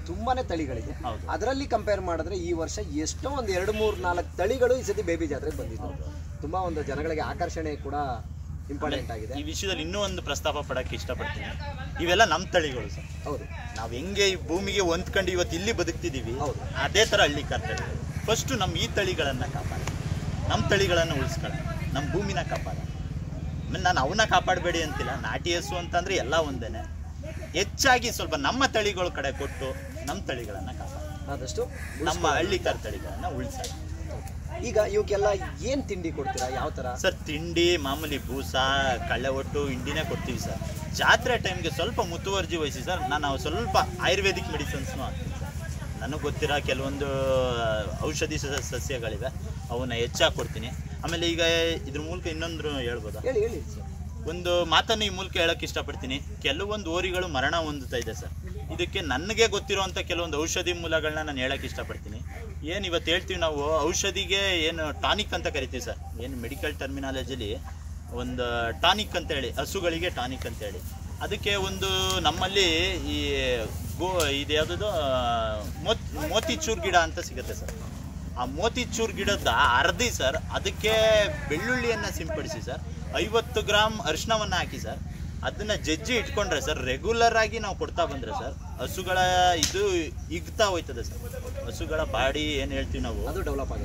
ತುಂಬಾ ತಳಿಗಳಿದೆ. ಅದರಲ್ಲಿ ಕಂಪೇರ್ ಮಾಡಿದ್ರೆ ಈ ವರ್ಷ ಎಷ್ಟೋ ಒಂದು 2, 3, 4 ತಳಿಗಳು ಈ ಸತಿ ಬೇಬಿ ಜಾತ್ರೆಗೆ ಬಂದಿದ್ದು. ತುಂಬ ಒಂದು ಜನಗಳಿಗೆ ಆಕರ್ಷಣೆ ಕೂಡ ಇಂಪಾರ್ಟೆಂಟ್ ಆಗಿದೆ. ಈ ವಿಷಯದಲ್ಲಿ ಇನ್ನೂ ಒಂದು ಪ್ರಸ್ತಾಪ ಪಡೋಕ್ಕೆ ಇಷ್ಟಪಡ್ತೀನಿ. ಇವೆಲ್ಲ ನಮ್ಮ ತಳಿಗಳು ಸರ್. ಹೌದು, ನಾವು ಹೆಂಗೆ ಈ ಭೂಮಿಗೆ ಹೊಂದ್ಕೊಂಡು ಇವತ್ತು ಇಲ್ಲಿ ಬದುಕ್ತಿದ್ದೀವಿ, ಹೌದು, ಅದೇ ಥರ ಹಳ್ಳಿಕಾರ್ ತಳಿ. ಫಸ್ಟು ನಮ್ಮ ಈ ತಳಿಗಳನ್ನು ಕಾಪಾಡ, ನಮ್ಮ ತಳಿಗಳನ್ನು ಉಳಿಸ್ಕೊಳ್ಳೋಣ, ನಮ್ಮ ಭೂಮಿನ ಕಾಪಾಡ. ಆಮೇಲೆ ನಾನು ಅವನ್ನ ಕಾಪಾಡಬೇಡಿ ಅಂತಿಲ್ಲ, ನಾಟಿ ಹಸು ಅಂತಂದರೆ ಎಲ್ಲ ಒಂದೇ. ಹೆಚ್ಚಾಗಿ ಸ್ವಲ್ಪ ನಮ್ಮ ತಳಿಗಳ ಕಡೆ ಕೊಟ್ಟು ನಮ್ಮ ತಳಿಗಳನ್ನು ಕಾಪಾಡ, ಆದಷ್ಟು ನಮ್ಮ ಹಳ್ಳಿಕಾರ್ ತಳಿಗಳನ್ನು ಉಳಿಸೋಣ. ಈಗ ಇವಕ್ಕೆಲ್ಲ ಏನು ತಿಂಡಿ ಕೊಡ್ತೀರಾ, ಯಾವ ಥರ ಸರ್? ತಿಂಡಿ ಮಾಮೂಲಿ ಬೂಸ, ಕಳ್ಳೆ ಒಟ್ಟು, ಹಿಂಡಿನೇ ಕೊಡ್ತೀವಿ ಸರ್. ಜಾತ್ರೆ ಟೈಮ್ಗೆ ಸ್ವಲ್ಪ ಮುತುವರ್ಜಿ ವಹಿಸಿ ಸರ್. ನಾನು ಸ್ವಲ್ಪ ಆಯುರ್ವೇದಿಕ್ ಮೆಡಿಸಿನ್ಸ್ನು ಹಾಕ್ತೀನಿ ಸರ್. ನನಗೆ ಗೊತ್ತಿರೋ ಕೆಲವೊಂದು ಔಷಧಿ ಸಸ್ಯಗಳಿವೆ, ಅವನ್ನ ಹೆಚ್ಚಾಗಿ ಕೊಡ್ತೀನಿ. ಆಮೇಲೆ ಈಗ ಇದ್ರ ಮೂಲಕ ಇನ್ನೊಂದು ಹೇಳ್ಬೋದಾ? ಹೇಳಿ ಹೇಳಿ. ಒಂದು ಮಾತನ್ನು ಈ ಮೂಲಕ ಹೇಳೋಕ್ಕೆ ಇಷ್ಟಪಡ್ತೀನಿ. ಕೆಲವೊಂದು ಹೋರಿಗಳು ಮರಣ ಹೊಂದುತ್ತಾ ಇದೆ ಸರ್. ಇದಕ್ಕೆ ನನಗೆ ಗೊತ್ತಿರೋವಂಥ ಕೆಲವೊಂದು ಔಷಧಿ ಮೂಲಗಳನ್ನ ನಾನು ಹೇಳೋಕ್ಕೆ ಇಷ್ಟಪಡ್ತೀನಿ. ಏನು ಇವತ್ತು ಹೇಳ್ತೀವಿ ನಾವು ಔಷಧಿಗೆ ಏನು ಟಾನಿಕ್ ಅಂತ ಕರಿತೀವಿ ಸರ್, ಏನು ಮೆಡಿಕಲ್ ಟರ್ಮಿನಾಲಜಿಲಿ ಒಂದು ಟಾನಿಕ್ ಅಂತೇಳಿ, ಹಸುಗಳಿಗೆ ಟಾನಿಕ್ ಅಂತೇಳಿ. ಅದಕ್ಕೆ ಒಂದು ನಮ್ಮಲ್ಲಿ ಈ ಇದು ಯಾವುದದು ಮೋತಿಚೂರ್ ಗಿಡ ಅಂತ ಸಿಗುತ್ತೆ ಸರ್. ಆ ಮೋತಿಚೂರ್ ಗಿಡದ ಅರ್ಧಿ ಸರ್, ಅದಕ್ಕೆ ಬೆಳ್ಳುಳ್ಳಿಯನ್ನು ಸಿಂಪಡಿಸಿ ಸರ್, 50 ಗ್ರಾಮ್ ಅರಿಶಿನವನ್ನು ಹಾಕಿ ಸರ್, ಅದನ್ನು ಜಜ್ಜಿ ಇಟ್ಕೊಂಡ್ರೆ ಸರ್, ರೆಗ್ಯುಲರ್ ಆಗಿ ನಾವು ಕೊಡ್ತಾ ಬಂದರೆ ಸರ್, ಹಸುಗಳ ಇದು ಇಗ್ತಾ ಹೋಯ್ತದೆ ಸರ್. ಹಸುಗಳ ಬಾಡಿ ಏನು ಹೇಳ್ತೀವಿ ನಾವು, ಅದು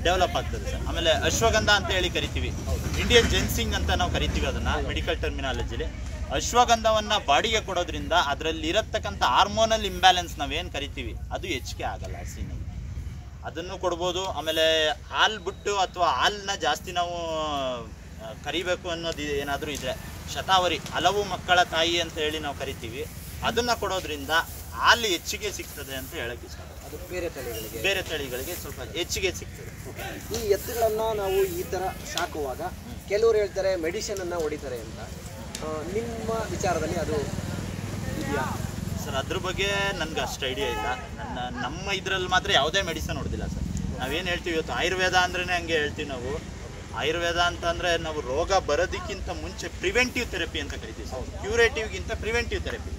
ಡೆವಲಪ್ ಆಗ್ತದೆ ಸರ್. ಆಮೇಲೆ ಅಶ್ವಗಂಧ ಅಂತ ಹೇಳಿ ಕರಿತೀವಿ, ಇಂಡಿಯನ್ ಜೆನ್ಸಿಂಗ್ ಅಂತ ನಾವು ಕರಿತೀವಿ ಅದನ್ನು ಮೆಡಿಕಲ್ ಟರ್ಮಿನಾಲಜಿಲಿ. ಅಶ್ವಗಂಧವನ್ನು ಬಾಡಿಗೆ ಕೊಡೋದ್ರಿಂದ ಅದರಲ್ಲಿ ಇರತಕ್ಕಂಥ ಹಾರ್ಮೋನಲ್ ಇಂಬ್ಯಾಲೆನ್ಸ್ ನಾವೇನು ಕರಿತೀವಿ ಅದು ಹೆಚ್ಚಿಗೆ ಆಗಲ್ಲ ಹಸಿನಲ್ಲಿ, ಅದನ್ನು ಕೊಡ್ಬೋದು. ಆಮೇಲೆ ಹಾಲು ಬಿಟ್ಟು ಅಥವಾ ಹಾಲನ್ನ ಜಾಸ್ತಿ ನಾವು ಕರಿಬೇಕು ಅನ್ನೋದು ಏನಾದರೂ ಇದ್ದರೆ, ಶತಾವರಿ ಹಲವು ಮಕ್ಕಳ ತಾಯಿ ಅಂತ ಹೇಳಿ ನಾವು ಕರಿತೀವಿ, ಅದನ್ನು ಕೊಡೋದ್ರಿಂದ ಹಾಲು ಹೆಚ್ಚಿಗೆ ಸಿಗ್ತದೆ ಅಂತ ಹೇಳಕ್ಕೆ ಇಷ್ಟ. ಅದು ಬೇರೆ ತಳಿಗಳಿಗೆ ಸ್ವಲ್ಪ ಹೆಚ್ಚಿಗೆ ಸಿಗ್ತದೆ. ಈ ಎತ್ತುಗಳನ್ನು ನಾವು ಈ ಥರ ಸಾಕುವಾಗ ಕೆಲವರು ಹೇಳ್ತಾರೆ ಮೆಡಿಸಿನನ್ನು ಹೊಡಿತಾರೆ ಅಂತ, ನಿಮ್ಮ ವಿಚಾರದಲ್ಲಿ ಅದು ಇದೆಯಾ ಸರ್? ಅದ್ರ ಬಗ್ಗೆ ನನಗೆ ಅಷ್ಟು ಐಡಿಯಾ ಇಲ್ಲ. ನಮ್ಮ ಇದರಲ್ಲಿ ಮಾತ್ರ ಯಾವುದೇ ಮೆಡಿಸನ್ ಹೊಡೆದಿಲ್ಲ ಸರ್. ನಾವೇನು ಹೇಳ್ತೀವಿ ಇವತ್ತು ಆಯುರ್ವೇದ ಅಂದ್ರೇ ಹಂಗೆ ಹೇಳ್ತೀವಿ ನಾವು. ಆಯುರ್ವೇದ ಅಂತಂದರೆ ನಾವು ರೋಗ ಬರೋದಕ್ಕಿಂತ ಮುಂಚೆ ಪ್ರಿವೆಂಟಿವ್ ಥೆರಪಿ ಅಂತ ಕರಿತೀವಿ ಸರ್. ಕ್ಯೂರೇಟಿವ್ಗಿಂತ preventive therapy.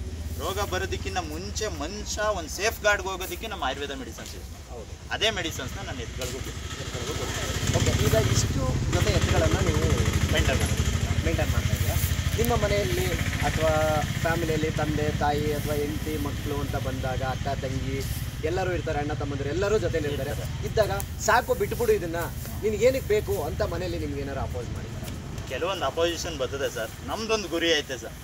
ರೋಗ ಬರೋದಕ್ಕಿಂತ ಮುಂಚೆ ಮನುಷ್ಯ ಒಂದು ಸೇಫ್ ಗಾರ್ಡ್ಗೆ ಹೋಗೋದಕ್ಕೆ ನಮ್ಮ ಆಯುರ್ವೇದ ಮೆಡಿಸನ್ಸ್ ಯೂಸ್ ಮಾಡ್ತೀವಿ. ಹೌದು, ಅದೇ ಮೆಡಿಸನ್ಸ್ನ ನಾನು ಎತ್ತುಗಳಿಗೂ ಕೊಡ್ತೀನಿ. ಓಕೆ, ಈಗ ಇಷ್ಟು ಜೊತೆ ಎತ್ತುಗಳನ್ನು ನೀವು ಮೇಂಟೈನ್ ಮಾಡ್ತಾ ಇದ್ದೀರಾ. ನಿಮ್ಮ ಮನೆಯಲ್ಲಿ ಅಥವಾ ಫ್ಯಾಮಿಲಿಯಲ್ಲಿ ತಂದೆ ತಾಯಿ ಅಥವಾ ಹೆಂಡತಿ ಮಕ್ಕಳು ಅಂತ ಬಂದಾಗ ಅಕ್ಕ ತಂಗಿ ಎಲ್ಲರೂ ಇರ್ತಾರೆ, ಅಣ್ಣ ತಮ್ಮಂದಿರು ಎಲ್ಲರೂ ಜೊತೆಲಿ ಇರ್ತಾರೆ. ಇದ್ದಾಗ ಸಾಕು ಬಿಟ್ಬಿಡು ಇದನ್ನು, ನಿನಗೇನಕ್ಕೆ ಬೇಕು ಅಂತ ಮನೇಲಿ ನಿಮ್ಗೆ ಏನಾರು ಅಪೋಸ್ ಮಾಡಿದ್ದಾರೆ? ಕೆಲವೊಂದು ಅಪೋಸಿಷನ್ ಬರ್ತದೆ ಸರ್. ನಮ್ದೊಂದು ಗುರಿ ಐತೆ ಸರ್.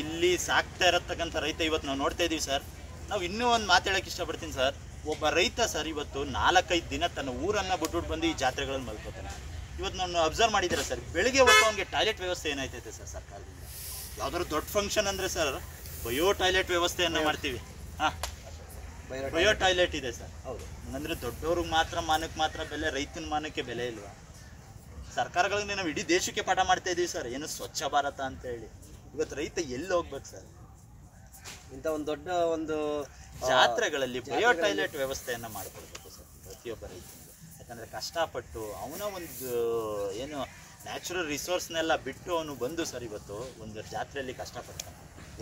ಇಲ್ಲಿ ಸಾಕ್ತಾ ಇರತಕ್ಕಂಥ ರೈತ ಇವತ್ತು ನಾವು ನೋಡ್ತಾ ಇದ್ದೀವಿ ಸರ್. ನಾವು ಇನ್ನೂ ಒಂದು ಮಾತು ಹೇಳೋಕ್ಕೆ ಇಷ್ಟಪಡ್ತೀನಿ ಸರ್. ಒಬ್ಬ ರೈತ ಸರ್ ಇವತ್ತು 4-5 ದಿನ ತನ್ನ ಊರನ್ನು ಬಿಟ್ಬಿಟ್ಟು ಬಂದು ಈ ಜಾತ್ರೆಗಳಲ್ಲಿ ಮಲ್ಕೋತಾನೆ. ಇವತ್ತು ನಾನು ಅಬ್ಸರ್ವ್ ಮಾಡಿದ್ದೀರ ಸರ್, ಬೆಳಿಗ್ಗೆ ಹೊತ್ತು ಅವನಿಗೆ ಟಾಯ್ಲೆಟ್ ವ್ಯವಸ್ಥೆ ಏನಾಯ್ತೈತೆ ಸರ್ ಸರ್ಕಾರದಿಂದ. ಯಾವ್ದಾದ್ರು ದೊಡ್ಡ ಫಂಕ್ಷನ್ ಅಂದರೆ ಸರ್ ಬಯೋ ಟಾಯ್ಲೆಟ್ ವ್ಯವಸ್ಥೆಯನ್ನು ಮಾಡ್ತೀವಿ. ಹಾಂ, ಬಯೋ ಟಾಯ್ಲೆಟ್ ಇದೆ ಸರ್. ಹೌದು, ಅಂದರೆ ದೊಡ್ಡವ್ರಿಗೆ ಮಾತ್ರ ಮಾನಕ್ಕೆ ಮಾತ್ರ ಬೆಲೆ, ರೈತನ ಮಾನಕ್ಕೆ ಬೆಲೆ ಇಲ್ವಾ? ಸರ್ಕಾರಗಳಿಗೆ ನಾವು ಇಡೀ ದೇಶಕ್ಕೆ ಪಾಠ ಮಾಡ್ತಾ ಇದ್ದೀವಿ ಸರ್, ಏನು ಸ್ವಚ್ಛ ಭಾರತ ಅಂತ ಹೇಳಿ. ಇವತ್ತು ರೈತ ಎಲ್ಲಿ ಹೋಗ್ಬೇಕು ಸರ್? ಇಂಥ ಒಂದು ದೊಡ್ಡ ಒಂದು ಜಾತ್ರೆಗಳಲ್ಲಿ ಬಯೋ ಟಾಯ್ಲೆಟ್ ವ್ಯವಸ್ಥೆಯನ್ನು ಮಾಡಿಕೊಡ್ಬೇಕು ಸರ್ ಪ್ರತಿಯೊಬ್ಬ ರೈತನಿಗೆ. ಯಾಕಂದರೆ ಕಷ್ಟಪಟ್ಟು ಅವನ ಒಂದು ಏನು ನ್ಯಾಚುರಲ್ ರಿಸೋರ್ಸ್ನೆಲ್ಲ ಬಿಟ್ಟು ಅವನು ಬಂದು ಸರ್ ಇವತ್ತು ಒಂದು ಜಾತ್ರೆಯಲ್ಲಿ ಕಷ್ಟಪಡ್ತಾನೆ.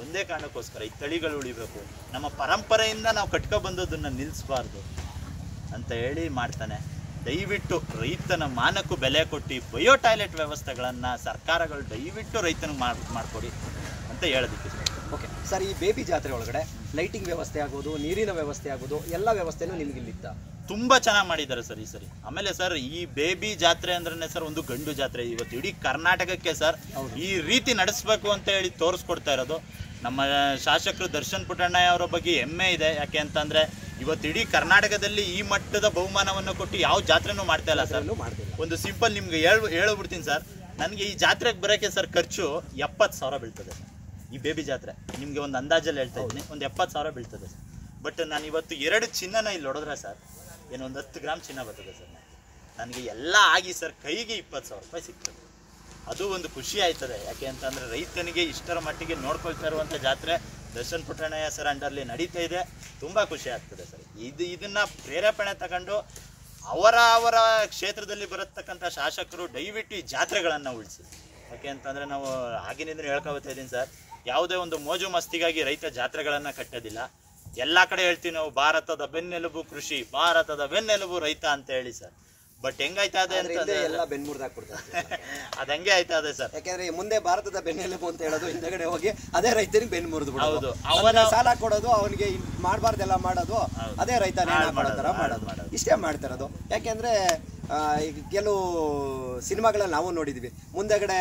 ಒಂದೇ ಕಾರಣಕ್ಕೋಸ್ಕರ ಈ ತಳಿಗಳು ಉಳಿಬೇಕು, ನಮ್ಮ ಪರಂಪರೆಯಿಂದ ನಾವು ಕಟ್ಕೊಬಂದದನ್ನು ನಿಲ್ಲಿಸಬಾರ್ದು ಅಂತ ಹೇಳಿ ಮಾಡ್ತಾನೆ. ದಯವಿಟ್ಟು ರೈತನ ಮಾನಕ್ಕೂ ಬೆಲೆ ಕೊಟ್ಟು ಬಯೋ ಟಾಯ್ಲೆಟ್ ವ್ಯವಸ್ಥೆಗಳನ್ನು ಸರ್ಕಾರಗಳು ದಯವಿಟ್ಟು ರೈತನಿಗೆ ಮಾಡಿಕೊಡಿ ಅಂತ ಹೇಳೋದಕ್ಕೆ. ಓಕೆ ಸರ್, ಈ ಬೇಬಿ ಜಾತ್ರೆ ಒಳಗಡೆ ಲೈಟಿಂಗ್ ವ್ಯವಸ್ಥೆ ಆಗೋದು, ನೀರಿನ ವ್ಯವಸ್ಥೆ ಆಗೋದು, ಎಲ್ಲ ವ್ಯವಸ್ಥೆನೂ ನಿಮ್ಗೆ ಇಲ್ಲಿತ್ತ? ತುಂಬ ಚೆನ್ನಾಗಿ ಮಾಡಿದ್ದಾರೆ ಸರ್ ಈ ಸರಿ. ಆಮೇಲೆ ಸರ್ ಈ ಬೇಬಿ ಜಾತ್ರೆ ಅಂದ್ರೆ ಸರ್ ಒಂದು ಗಂಡು ಜಾತ್ರೆ. ಇವತ್ತು ಇಡೀ ಕರ್ನಾಟಕಕ್ಕೆ ಸರ್ ಈ ರೀತಿ ನಡೆಸಬೇಕು ಅಂತ ಹೇಳಿ ತೋರಿಸ್ಕೊಡ್ತಾ ಇರೋದು ನಮ್ಮ ಶಾಸಕರು ದರ್ಶನ್ ಪುಟ್ಟಣ್ಣಯ್ಯ ಅವರ ಬಗ್ಗೆ ಹೆಮ್ಮೆ ಇದೆ. ಯಾಕೆ ಅಂತಂದರೆ ಇವತ್ತು ಇಡೀ ಕರ್ನಾಟಕದಲ್ಲಿ ಈ ಮಟ್ಟದ ಬಹುಮಾನವನ್ನು ಕೊಟ್ಟು ಯಾವ ಜಾತ್ರೆನೂ ಮಾಡ್ತಾ ಇಲ್ಲ ಸರ್. ಒಂದು ಸಿಂಪಲ್ ನಿಮ್ಗೆ ಹೇಳ್ಬಿಡ್ತೀನಿ ಸರ್, ನನಗೆ ಈ ಜಾತ್ರೆಗೆ ಬರೋಕ್ಕೆ ಸರ್ ಖರ್ಚು 70,000 ಬೀಳ್ತದೆ ಸರ್. ಈ ಬೇಬಿ ಜಾತ್ರೆ ನಿಮಗೆ ಒಂದು ಅಂದಾಜಲ್ಲಿ ಹೇಳ್ತಾ ಇದ್ದೀನಿ, ಒಂದು 70,000 ಬೀಳ್ತದೆ ಸರ್. ಬಟ್ ನಾನು ಇವತ್ತು 2 ಚಿನ್ನನ ಇಲ್ಲಿ ಹೊಡೆದ್ರೆ ಸರ್ ಏನೋ ಒಂದು 10 ಗ್ರಾಮ್ ಚಿನ್ನ ಬರ್ತದೆ ಸರ್. ನನಗೆ ಎಲ್ಲ ಆಗಿ ಸರ್ ಕೈಗೆ 20,000 ರೂಪಾಯಿ ಸಿಗ್ತದೆ. ಅದು ಒಂದು ಖುಷಿ ಆಯ್ತದೆ. ಯಾಕೆ ಅಂತಂದರೆ ರೈತನಿಗೆ ಇಷ್ಟರ ಮಟ್ಟಿಗೆ ನೋಡ್ಕೊಳ್ತಾ ಇರುವಂಥ ಜಾತ್ರೆ ದರ್ಶನ್ ಪುಟ್ಟಣ್ಣಯ್ಯ ಸರ್ ಅಂಡರ್ಲಿ ನಡೀತಾ ಇದೆ. ತುಂಬ ಖುಷಿ ಆಗ್ತದೆ ಸರ್. ಇದನ್ನು ಪ್ರೇರೇಪಣೆ ತಗೊಂಡು ಅವರ ಕ್ಷೇತ್ರದಲ್ಲಿ ಬರತಕ್ಕಂಥ ಶಾಸಕರು ದಯವಿಟ್ಟು ಈ ಜಾತ್ರೆಗಳನ್ನು ಉಳಿಸಿ. ಯಾಕೆ ಅಂತಂದರೆ ನಾವು ಆಗಿನಿಂದ ಹೇಳ್ಕೊಳ್ತಾ ಇದ್ದೀನಿ ಸರ್, ಯಾವುದೇ ಒಂದು ಮೋಜು ಮಸ್ತಿಗಾಗಿ ರೈತ ಜಾತ್ರೆಗಳನ್ನು ಕಟ್ಟೋದಿಲ್ಲ. ಎಲ್ಲ ಕಡೆ ಹೇಳ್ತೀವಿ ನಾವು, ಭಾರತದ ಬೆನ್ನೆಲುಬು ಕೃಷಿ, ಭಾರತದ ಬೆನ್ನೆಲುಬು ರೈತ ಅಂತ ಹೇಳಿ ಸರ್. ಬಟ್ ಹೆಂಗಾಯ್ತಾ ಇದೆ ಅಂತ ಎಲ್ಲ ಬೆನ್ಮುರ್ದಾಕ್ಬಿಡ್ತಾರೆ. ಅದು ಹಂಗೆ ಆಯ್ತಾ ಇದೆ ಸರ್. ಯಾಕೆಂದ್ರೆ ಮುಂದೆ ಭಾರತದ ಬೆನ್ನೆಲುಬು ಅಂತ ಹೇಳೋದು ಹಿಂದಗಡೆ ಹೋಗಿ ಅದೇ ರೈತನಿಗೆ ಬೆನ್ನು ಮುರಿದು ಹೌದು, ಅವನ ಸಾಲ ಕೊಡೋದು, ಅವನಿಗೆ ಮಾಡಬಾರ್ದೆಲ್ಲ ಮಾಡೋದು, ಅದೇ ರೈತ ಮಾಡೋ ಥರ ಮಾಡೋದು, ಇಷ್ಟೇ ಮಾಡ್ತಿರೋದು. ಯಾಕೆಂದ್ರೆ ಈಗ ಕೆಲವು ಸಿನಿಮಾಗಳಲ್ಲಿ ನಾವು ನೋಡಿದ್ವಿ, ಮುಂದೆಗಡೆ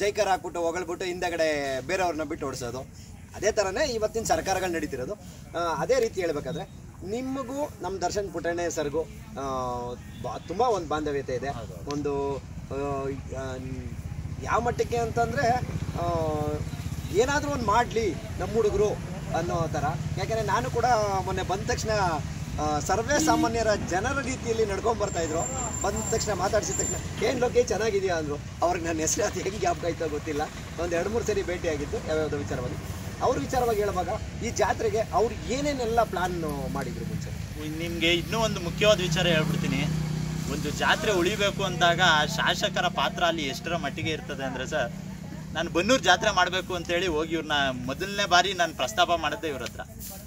ಜೈಕರ್ ಹಾಕ್ಬಿಟ್ಟು ಹೊಗಳ್ಬಿಟ್ಟು ಹಿಂದೆಗಡೆ ಬೇರೆಯವ್ರನ್ನ ಬಿಟ್ಟು ಓಡಿಸೋದು. ಅದೇ ಥರನೇ ಇವತ್ತಿನ ಸರ್ಕಾರಗಳು ನಡೀತಿರೋದು. ಅದೇ ರೀತಿ ಹೇಳ್ಬೇಕಾದ್ರೆ ನಿಮಗೂ ನಮ್ಮ ದರ್ಶನ್ ಪುಟ್ಟಣ್ಣಯ್ಯ ಸರ್ಗೂ ತುಂಬ ಒಂದು ಬಾಂಧವ್ಯತೆ ಇದೆ. ಒಂದು ಯಾವ ಮಟ್ಟಕ್ಕೆ ಅಂತಂದರೆ ಏನಾದರೂ ಒಂದು ಮಾಡಲಿ ನಮ್ಮ ಹುಡುಗರು ಅನ್ನೋ ಥರ. ಯಾಕೆಂದರೆ ನಾನು ಕೂಡ ಮೊನ್ನೆ ಬಂದ ತಕ್ಷಣ ಸರ್ವೇ ಸಾಮಾನ್ಯರ ಜನರ ರೀತಿಯಲ್ಲಿ ನಡ್ಕೊಂಬರ್ತಾಯಿದ್ರು. ಬಂದ ತಕ್ಷಣ ಮಾತಾಡ್ಸಿದ ತಕ್ಷಣ ಏನು ಲೋಕೆ ಚೆನ್ನಾಗಿದೆಯಾ ಅಂದರು. ಅವ್ರಿಗೆ ನನ್ನ ಹೆಸರು ಅದು ಹೆಂಗೆ ಜ್ಞಾಪಕ ಆಯ್ತೋ ಗೊತ್ತಿಲ್ಲ. ಒಂದು 2-3 ಸರಿ ಭೇಟಿಯಾಗಿತ್ತು ಯಾವ್ಯಾವುದೋ ವಿಚಾರವಾಗಿ. ಅವ್ರ ವಿಚಾರವಾಗಿ ಹೇಳುವಾಗ ಈ ಜಾತ್ರೆಗೆ ಅವ್ರು ಏನೇನೆಲ್ಲ ಪ್ಲಾನ್ ಮಾಡಿದ್ರು ಮುಂಚೆ? ನಿಮಗೆ ಇನ್ನೂ ಒಂದು ಮುಖ್ಯವಾದ ವಿಚಾರ ಹೇಳ್ಬಿಡ್ತೀನಿ. ಒಂದು ಜಾತ್ರೆ ಉಳಿಬೇಕು ಅಂದಾಗ ಶಾಸಕರ ಪಾತ್ರ ಅಲ್ಲಿ ಎಷ್ಟರ ಮಟ್ಟಿಗೆ ಇರ್ತದೆ ಅಂದರೆ ಸರ್, ನಾನು ಬನ್ನೂರು ಜಾತ್ರೆ ಮಾಡಬೇಕು ಅಂತೇಳಿ ಹೋಗಿ ಇವ್ರನ್ನ ಮೊದಲನೇ ಬಾರಿ ನಾನು ಪ್ರಸ್ತಾಪ ಮಾಡಿದ್ದೆ ಇವ್ರ ಹತ್ರ.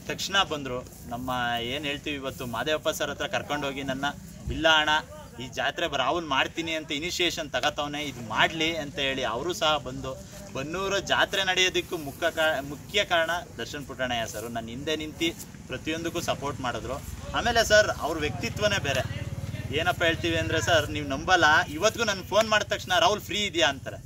ತಕ್ಷಣ ಬಂದರು. ನಮ್ಮ ಏನು ಹೇಳ್ತೀವಿ ಇವತ್ತು ಮಾದೇವಪ್ಪ ಸರ್ ಹತ್ರ ಕರ್ಕೊಂಡೋಗಿ ನನ್ನ, ಇಲ್ಲ ಅಣ್ಣ ಈ ಜಾತ್ರೆ ರಾಹುಲ್ ಮಾಡ್ತೀನಿ ಅಂತ ಇನಿಷಿಯೇಷನ್ ತಗೋತವನೆ, ಇದು ಮಾಡಲಿ ಅಂತ ಹೇಳಿ ಅವರು ಸಹ ಬಂದು ಬನ್ನೂರು ಜಾತ್ರೆ ನಡೆಯೋದಕ್ಕೂ ಮುಖ್ಯ ಕಾರಣ ದರ್ಶನ್ ಪುಟ್ಟಣ್ಣಯ್ಯ ಸರ್. ನನ್ನ ಹಿಂದೆ ನಿಂತು ಪ್ರತಿಯೊಂದಕ್ಕೂ ಸಪೋರ್ಟ್ ಮಾಡಿದ್ರು. ಆಮೇಲೆ ಸರ್ ಅವ್ರ ವ್ಯಕ್ತಿತ್ವನೇ ಬೇರೆ. ಏನಪ್ಪ ಹೇಳ್ತೀವಿ ಅಂದರೆ ಸರ್, ನೀವು ನಂಬಲ್ಲ, ಇವತ್ತಿಗೂ ನಾನು ಫೋನ್ ಮಾಡಿದ ತಕ್ಷಣ ರಾಹುಲ್ ಫ್ರೀ ಇದೆಯಾ ಅಂತಾರೆ.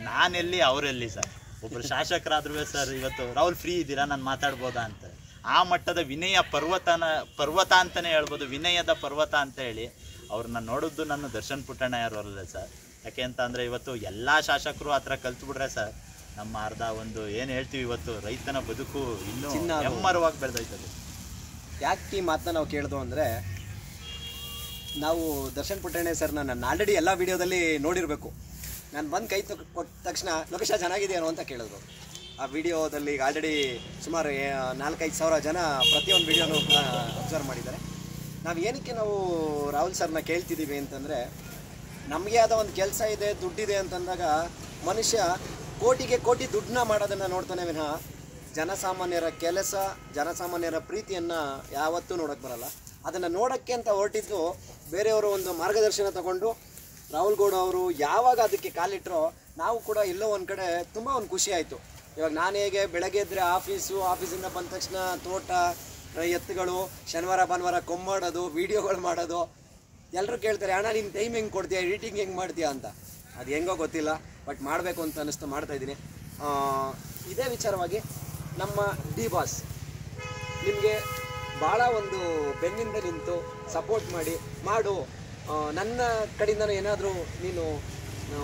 ನಾನೆಲ್ಲಿ ಅವರೆಲ್ಲಿ ಸರ್, ಒಬ್ಬರು ಶಾಸಕರಾದ್ರೂ ಸರ್ ಇವತ್ತು ರಾಹುಲ್ ಫ್ರೀ ಇದ್ದೀರಾ, ನಾನು ಮಾತಾಡ್ಬೋದಾ ಅಂತಾರೆ. ಆ ಮಟ್ಟದ ವಿನಯ ಪರ್ವತ ಅಂತಲೇ ಹೇಳ್ಬೋದು, ವಿನಯದ ಪರ್ವತ ಅಂತ ಹೇಳಿ ಅವ್ರನ್ನ ನೋಡಿದ್ದು ನನ್ನ ದರ್ಶನ್ ಪುಟ್ಟಣ್ಣಯ್ಯರವರಲ್ಲ ಸರ್. ಯಾಕೆ ಅಂತ ಅಂದರೆ ಇವತ್ತು ಎಲ್ಲ ಶಾಸಕರು ಆ ಥರ ಕಲ್ತ್ಬಿಟ್ರೆ ಸರ್, ನಮ್ಮ ಅರ್ಧ ಒಂದು ಏನು ಹೇಳ್ತೀವಿ ಇವತ್ತು ರೈತನ ಬದುಕು ಇನ್ನೂ ಹೆಮ್ಮರವಾಗಿ ಬೆಳೆದೈತದೆ. ಯಾಕೆ ಈ ಮಾತನ್ನ ನಾವು ಕೇಳಿದ್ವು ಅಂದರೆ, ನಾವು ದರ್ಶನ್ ಪುಟ್ಟಣ್ಣಯ್ಯ ಸರ್ನ ನಾನು ಆಲ್ರೆಡಿ ಎಲ್ಲ ವೀಡಿಯೋದಲ್ಲಿ ನೋಡಿರಬೇಕು. ನಾನು ಬಂದು ಕೈ ಕೊಟ್ಟ ತಕ್ಷಣ ಲೋಕೇಶ ಚೆನ್ನಾಗಿದೆಯೇನೋ ಅಂತ ಕೇಳಿದ್ರು. ಆ ವಿಡಿಯೋದಲ್ಲಿ ಈಗ ಆಲ್ರೆಡಿ ಸುಮಾರು 4-5 ಸಾವಿರ ಜನ ಪ್ರತಿಯೊಂದು ವಿಡಿಯೋನು ಅಬ್ಸರ್ವ್ ಮಾಡಿದ್ದಾರೆ. ನಾವು ಏನಕ್ಕೆ ನಾವು ರಾಹುಲ್ ಸರ್ನ ಕೇಳ್ತಿದ್ದೀವಿ ಅಂತಂದರೆ, ನಮಗೆ ಆದ ಒಂದು ಕೆಲಸ ಇದೆ, ದುಡ್ಡಿದೆ ಅಂತಂದಾಗ ಮನುಷ್ಯ ಕೋಟಿಗೆ ಕೋಟಿ ದುಡ್ಡನ್ನ ಮಾಡೋದನ್ನು ನೋಡ್ತಾನೆ ವಿನಃ ಜನಸಾಮಾನ್ಯರ ಕೆಲಸ, ಜನಸಾಮಾನ್ಯರ ಪ್ರೀತಿಯನ್ನು ಯಾವತ್ತೂ ನೋಡೋಕ್ಕೆ ಬರಲ್ಲ. ಅದನ್ನು ನೋಡೋಕ್ಕೆ ಅಂತ ಹೊರಟಿದ್ದು ಬೇರೆಯವರು ಒಂದು ಮಾರ್ಗದರ್ಶನ ತಗೊಂಡು ರಾಹುಲ್ ಗೌಡ ಅವರು ಯಾವಾಗ ಅದಕ್ಕೆ ಕಾಲಿಟ್ಟರೋ ನಾವು ಕೂಡ ಎಲ್ಲೋ ಒಂದು ಕಡೆ ತುಂಬ ಒಂದು ಖುಷಿ ಆಯಿತು. ಇವಾಗ ನಾನು ಹೇಗೆ ಬೆಳಗ್ಗೆ ಇದ್ದರೆ ಆಫೀಸಿಂದ ಬಂದ ತಕ್ಷಣ ತೋಟ, ಎತ್ತುಗಳು, ಶನಿವಾರ ಭಾನುವಾರ ಕೊಂಬಾಡೋದು, ವೀಡಿಯೋಗಳು ಮಾಡೋದು. ಎಲ್ಲರೂ ಕೇಳ್ತಾರೆ, ಅಣ್ಣ ನಿನ್ನ ಟೈಮ್ ಹೆಂಗೆ ಕೊಡ್ತೀಯಾ, ಎಡಿಟಿಂಗ್ ಹೆಂಗೆ ಮಾಡ್ತೀಯಾ ಅಂತ. ಅದು ಹೆಂಗೋ ಗೊತ್ತಿಲ್ಲ, ಬಟ್ ಮಾಡಬೇಕು ಅಂತ ಅನ್ನಿಸ್ತು, ಮಾಡ್ತಾಯಿದ್ದೀನಿ. ಇದೇ ವಿಚಾರವಾಗಿ ನಮ್ಮ ಡಿ ಬಾಸ್ ನಿಮಗೆ ಭಾಳ ಒಂದು ಬೆನ್ನಿಂದ ನಿಂತು ಸಪೋರ್ಟ್ ಮಾಡು, ನನ್ನ ಕಡೆಯಿಂದ ಏನಾದರೂ ನೀನು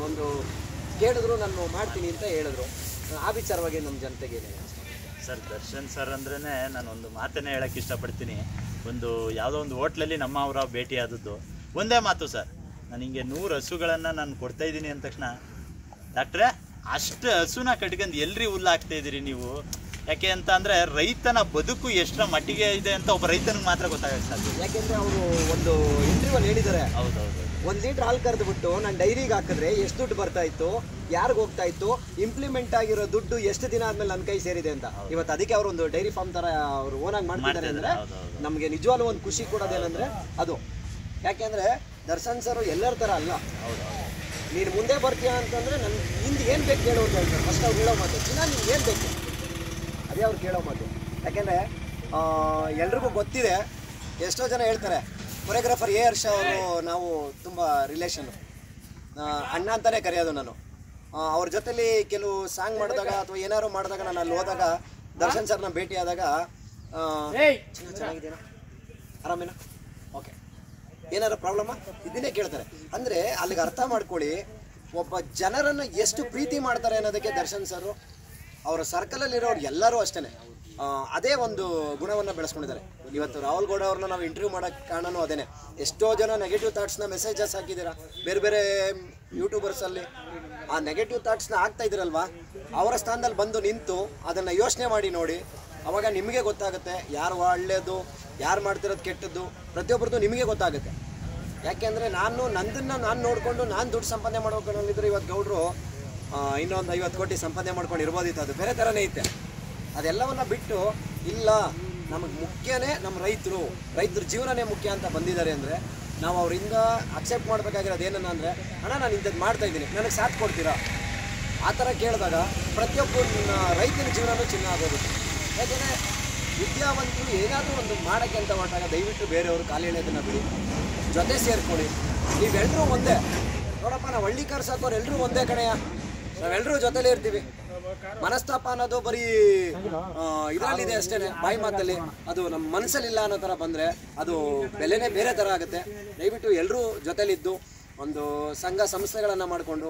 ಒಂದು ಕೇಳಿದ್ರು ನಾನು ಮಾಡ್ತೀನಿ ಅಂತ ಹೇಳಿದ್ರು. ಆ ವಿಚಾರವಾಗಿ ನಮ್ಮ ಜನತೆಗೆ ಏನೇನು ಸರ್, ದರ್ಶನ್ ಸರ್ ಅಂದ್ರೇ ನಾನು ಒಂದು ಮಾತನ್ನೇ ಹೇಳೋಕ್ಕೆ ಇಷ್ಟಪಡ್ತೀನಿ. ಯಾವುದೋ ಒಂದು ಹೋಟ್ಲಲ್ಲಿ ನಮ್ಮ ಅವರ ಭೇಟಿ ಆದದ್ದು ಒಂದೇ ಮಾತು ಸರ್, ನಾನು ಹಿಂಗೆ 100 ಹಸುಗಳನ್ನು ನಾನು ಕೊಡ್ತಾಯಿದ್ದೀನಿ ಅಂದ ತಕ್ಷಣ, ಡಾಕ್ಟ್ರೇ ಅಷ್ಟು ಹಸುನ ಕಟ್ಕೊಂಡು ಎಲ್ರಿ ಹುಲ್ಲು ಹಾಕ್ತಾಯಿದ್ದೀರಿ ನೀವು, ಯಾಕೆ ಅಂತ ಅಂದರೆ ರೈತನ ಬದುಕು ಎಷ್ಟರ ಮಟ್ಟಿಗೆ ಇದೆ ಅಂತ ಒಬ್ಬ ರೈತನಿಗೆ ಮಾತ್ರ ಗೊತ್ತಾಗಕ್ಕೆ ಸಾಧ್ಯ. ಯಾಕೆಂದರೆ ಅವರು ಒಂದು ಇಂಟರ್ವ್ಯೂಲ್ಲಿ ಹೇಳಿದ್ದಾರೆ, ಹೌದೌದು, 1 ಲೀಟ್ರ್ ಹಾಲು ಕರೆದುಬಿಟ್ಟು ನಾನು ಡೈರಿಗೆ ಹಾಕಿದ್ರೆ ಎಷ್ಟು ದುಡ್ಡು ಬರ್ತಾ ಇತ್ತು, ಯಾರಿಗೆ ಹೋಗ್ತಾ ಇತ್ತು, ಇಂಪ್ಲಿಮೆಂಟ್ ಆಗಿರೋ ದುಡ್ಡು ಎಷ್ಟು ದಿನ ಆದ್ಮೇಲೆ ನನ್ನ ಕೈ ಸೇರಿದೆ ಅಂತ. ಇವತ್ತು ಅದಕ್ಕೆ ಅವರು ಒಂದು ಡೈರಿ ಫಾರ್ಮ್ ಥರ ಅವರು ಓನಾಗಿ ಮಾಡ್ತಿದ್ದಾರೆ ಅಂದರೆ ನಮಗೆ ನಿಜವಾಗ್ಲೂ ಒಂದು ಖುಷಿ ಕೊಡೋದೇನೆಂದರೆ ಅದು. ಯಾಕೆಂದರೆ ದರ್ಶನ್ ಸರ್ ಎಲ್ಲರ ಥರ ಅಲ್ಲ. ನೀನು ಮುಂದೆ ಬರ್ತೀಯಾ ಅಂತಂದರೆ ನನ್ನ ಹಿಂದೆ ಏನು ಬೇಕು ಕೇಳೋ ಅಂತ ಹೇಳ್ತಾರೆ. ಫಸ್ಟ್ ಅವ್ರು ಹೇಳೋ ಮಾತು ಚಿನ್ನ ನಿಮ್ಗೆ ಏನು ಬೇಕು ಅದೇ ಅವ್ರು ಕೇಳೋ ಮಾತು. ಯಾಕೆಂದರೆ ಎಲ್ರಿಗೂ ಗೊತ್ತಿದೆ, ಎಷ್ಟೋ ಜನ ಹೇಳ್ತಾರೆ ಕೊರಿಯೋಗ್ರಾಫರ್ ಎ ಹರ್ಷ ಅವರು ನಾವು ತುಂಬ ರಿಲೇಷನ್ನು, ಅಣ್ಣ ಅಂತಲೇ ಕರೆಯೋದು ನಾನು. ಅವ್ರ ಜೊತೆಲಿ ಕೆಲವು ಸಾಂಗ್ ಮಾಡಿದಾಗ ಅಥವಾ ಏನಾದ್ರು ಮಾಡಿದಾಗ ನಾನು ಅಲ್ಲಿ ಹೋದಾಗ ದರ್ಶನ್ ಸರ್ನ ಭೇಟಿ ಆದಾಗ ಚೆನ್ನಾಗಿದ್ದೇನಾ, ಆರಾಮೇನಾ, ಓಕೆ, ಏನಾರು ಪ್ರಾಬ್ಲಮ್ಮ, ಇದನ್ನೇ ಕೇಳ್ತಾರೆ. ಅಂದರೆ ಅಲ್ಲಿಗೆ ಅರ್ಥ ಮಾಡ್ಕೊಳ್ಳಿ ಒಬ್ಬ ಜನರನ್ನು ಎಷ್ಟು ಪ್ರೀತಿ ಮಾಡ್ತಾರೆ ಅನ್ನೋದಕ್ಕೆ ದರ್ಶನ್ ಸರು ಅವರ ಸರ್ಕಲಲ್ಲಿರೋರು ಎಲ್ಲರೂ ಅಷ್ಟೇ ಅದೇ ಒಂದು ಗುಣವನ್ನು ಬೆಳೆಸ್ಕೊಂಡಿದ್ದಾರೆ. ಇವತ್ತು ರಾಹುಲ್ ಗೌಡ ಅವ್ರನ್ನ ನಾವು ಇಂಟರ್ವ್ಯೂ ಮಾಡೋಕ್ಕೆ ಕಾರಣನೂ ಅದೇನೆ. ಎಷ್ಟೋ ಜನ ನೆಗೆಟಿವ್ ಥಾಟ್ಸ್ನ ಮೆಸೇಜಸ್ ಹಾಕಿದ್ದೀರಾ ಬೇರೆ ಬೇರೆ ಯೂಟ್ಯೂಬರ್ಸಲ್ಲಿ. ಆ ನೆಗೆಟಿವ್ ಥಾಟ್ಸ್ನ ಹಾಕ್ತಾ ಇದ್ದೀರಲ್ವಾ, ಅವರ ಸ್ಥಾನದಲ್ಲಿ ಬಂದು ನಿಂತು ಅದನ್ನು ಯೋಚನೆ ಮಾಡಿ ನೋಡಿ. ಅವಾಗ ನಿಮಗೆ ಗೊತ್ತಾಗುತ್ತೆ ಯಾರು ಒಳ್ಳೆಯದು, ಯಾರು ಮಾಡ್ತಿರೋದು ಕೆಟ್ಟದ್ದು, ಪ್ರತಿಯೊಬ್ಬರದ್ದು ನಿಮಗೆ ಗೊತ್ತಾಗುತ್ತೆ. ಯಾಕೆಂದರೆ ನಂದನ್ನು ನಾನು ನೋಡಿಕೊಂಡು ನಾನು ದುಡ್ಡು ಸಂಪಾದನೆ ಮಾಡ್ಬೇಕು ಅನ್ನೋದಿದ್ರೆ ಇವತ್ತು ಗೌಡರು ಇನ್ನೊಂದು 50 ಕೋಟಿ ಸಂಪಾದನೆ ಮಾಡ್ಕೊಂಡು ಇರ್ಬೋದಿತ್ತು. ಅದು ಬೇರೆ ಥರನೇ ಐತೆ. ಅದೆಲ್ಲವನ್ನ ಬಿಟ್ಟು ಇಲ್ಲ ನಮಗೆ ಮುಖ್ಯನೇ ನಮ್ಮ ರೈತರ ಜೀವನನೇ ಮುಖ್ಯ ಅಂತ ಬಂದಿದ್ದಾರೆ ಅಂದರೆ ನಾವು ಅವರಿಂದ ಅಕ್ಸೆಪ್ಟ್ ಮಾಡಬೇಕಾಗಿರೋದು ಏನನ್ನ ಅಂದರೆ, ಅಣ್ಣ ನಾನು ಇಂಥದ್ದು ಮಾಡ್ತಾಯಿದ್ದೀನಿ, ನನಗೆ ಸಾಥ್ ಕೊಡ್ತೀರಾ? ಆ ಥರ ಕೇಳಿದಾಗ ಪ್ರತಿಯೊಬ್ಬ ರೈತನ ಜೀವನವೂ ಚಿನ್ನ ಆಗೋಗುತ್ತೆ. ಯಾಕೆಂದರೆ ವಿದ್ಯಾವಂತರು ಏನಾದರೂ ಒಂದು ಮಾಡೋಕ್ಕೆ ಅಂತ ಹೊರಟಾಗ ದಯವಿಟ್ಟು ಬೇರೆಯವರು ಕಾಲು ಎಳೆಯೋದನ್ನು ಬಿಡಿ, ಜೊತೆ ಸೇರ್ಕೊಳ್ಳಿ. ನೀವೆಲ್ಲರೂ ಒಂದೇ ನೋಡಪ್ಪ, ನಾವು ಹಳ್ಳಿ ಕಾರ್ ಸಾಕೋರು ಎಲ್ಲರೂ ಒಂದೇ ಕಡೆಯ, ನಾವೆಲ್ಲರೂ ಜೊತೆಲೇ ಇರ್ತೀವಿ. ಮನಸ್ತಾಪ ಅನ್ನೋದು ಬರೀ ಇದರಲ್ಲಿದೆ ಅಷ್ಟೇ, ಬಾಯಿ ಮಾತಲ್ಲಿ. ಅದು ನಮ್ಮ ಮನಸ್ಸಲ್ಲಿಲ್ಲ ಅನ್ನೋ ಥರ ಬಂದರೆ ಅದು ಬೆಲೆನೇ ಬೇರೆ ಥರ ಆಗುತ್ತೆ. ದಯವಿಟ್ಟು ಎಲ್ಲರೂ ಜೊತೆಲಿದ್ದು ಒಂದು ಸಂಘ ಸಂಸ್ಥೆಗಳನ್ನು ಮಾಡಿಕೊಂಡು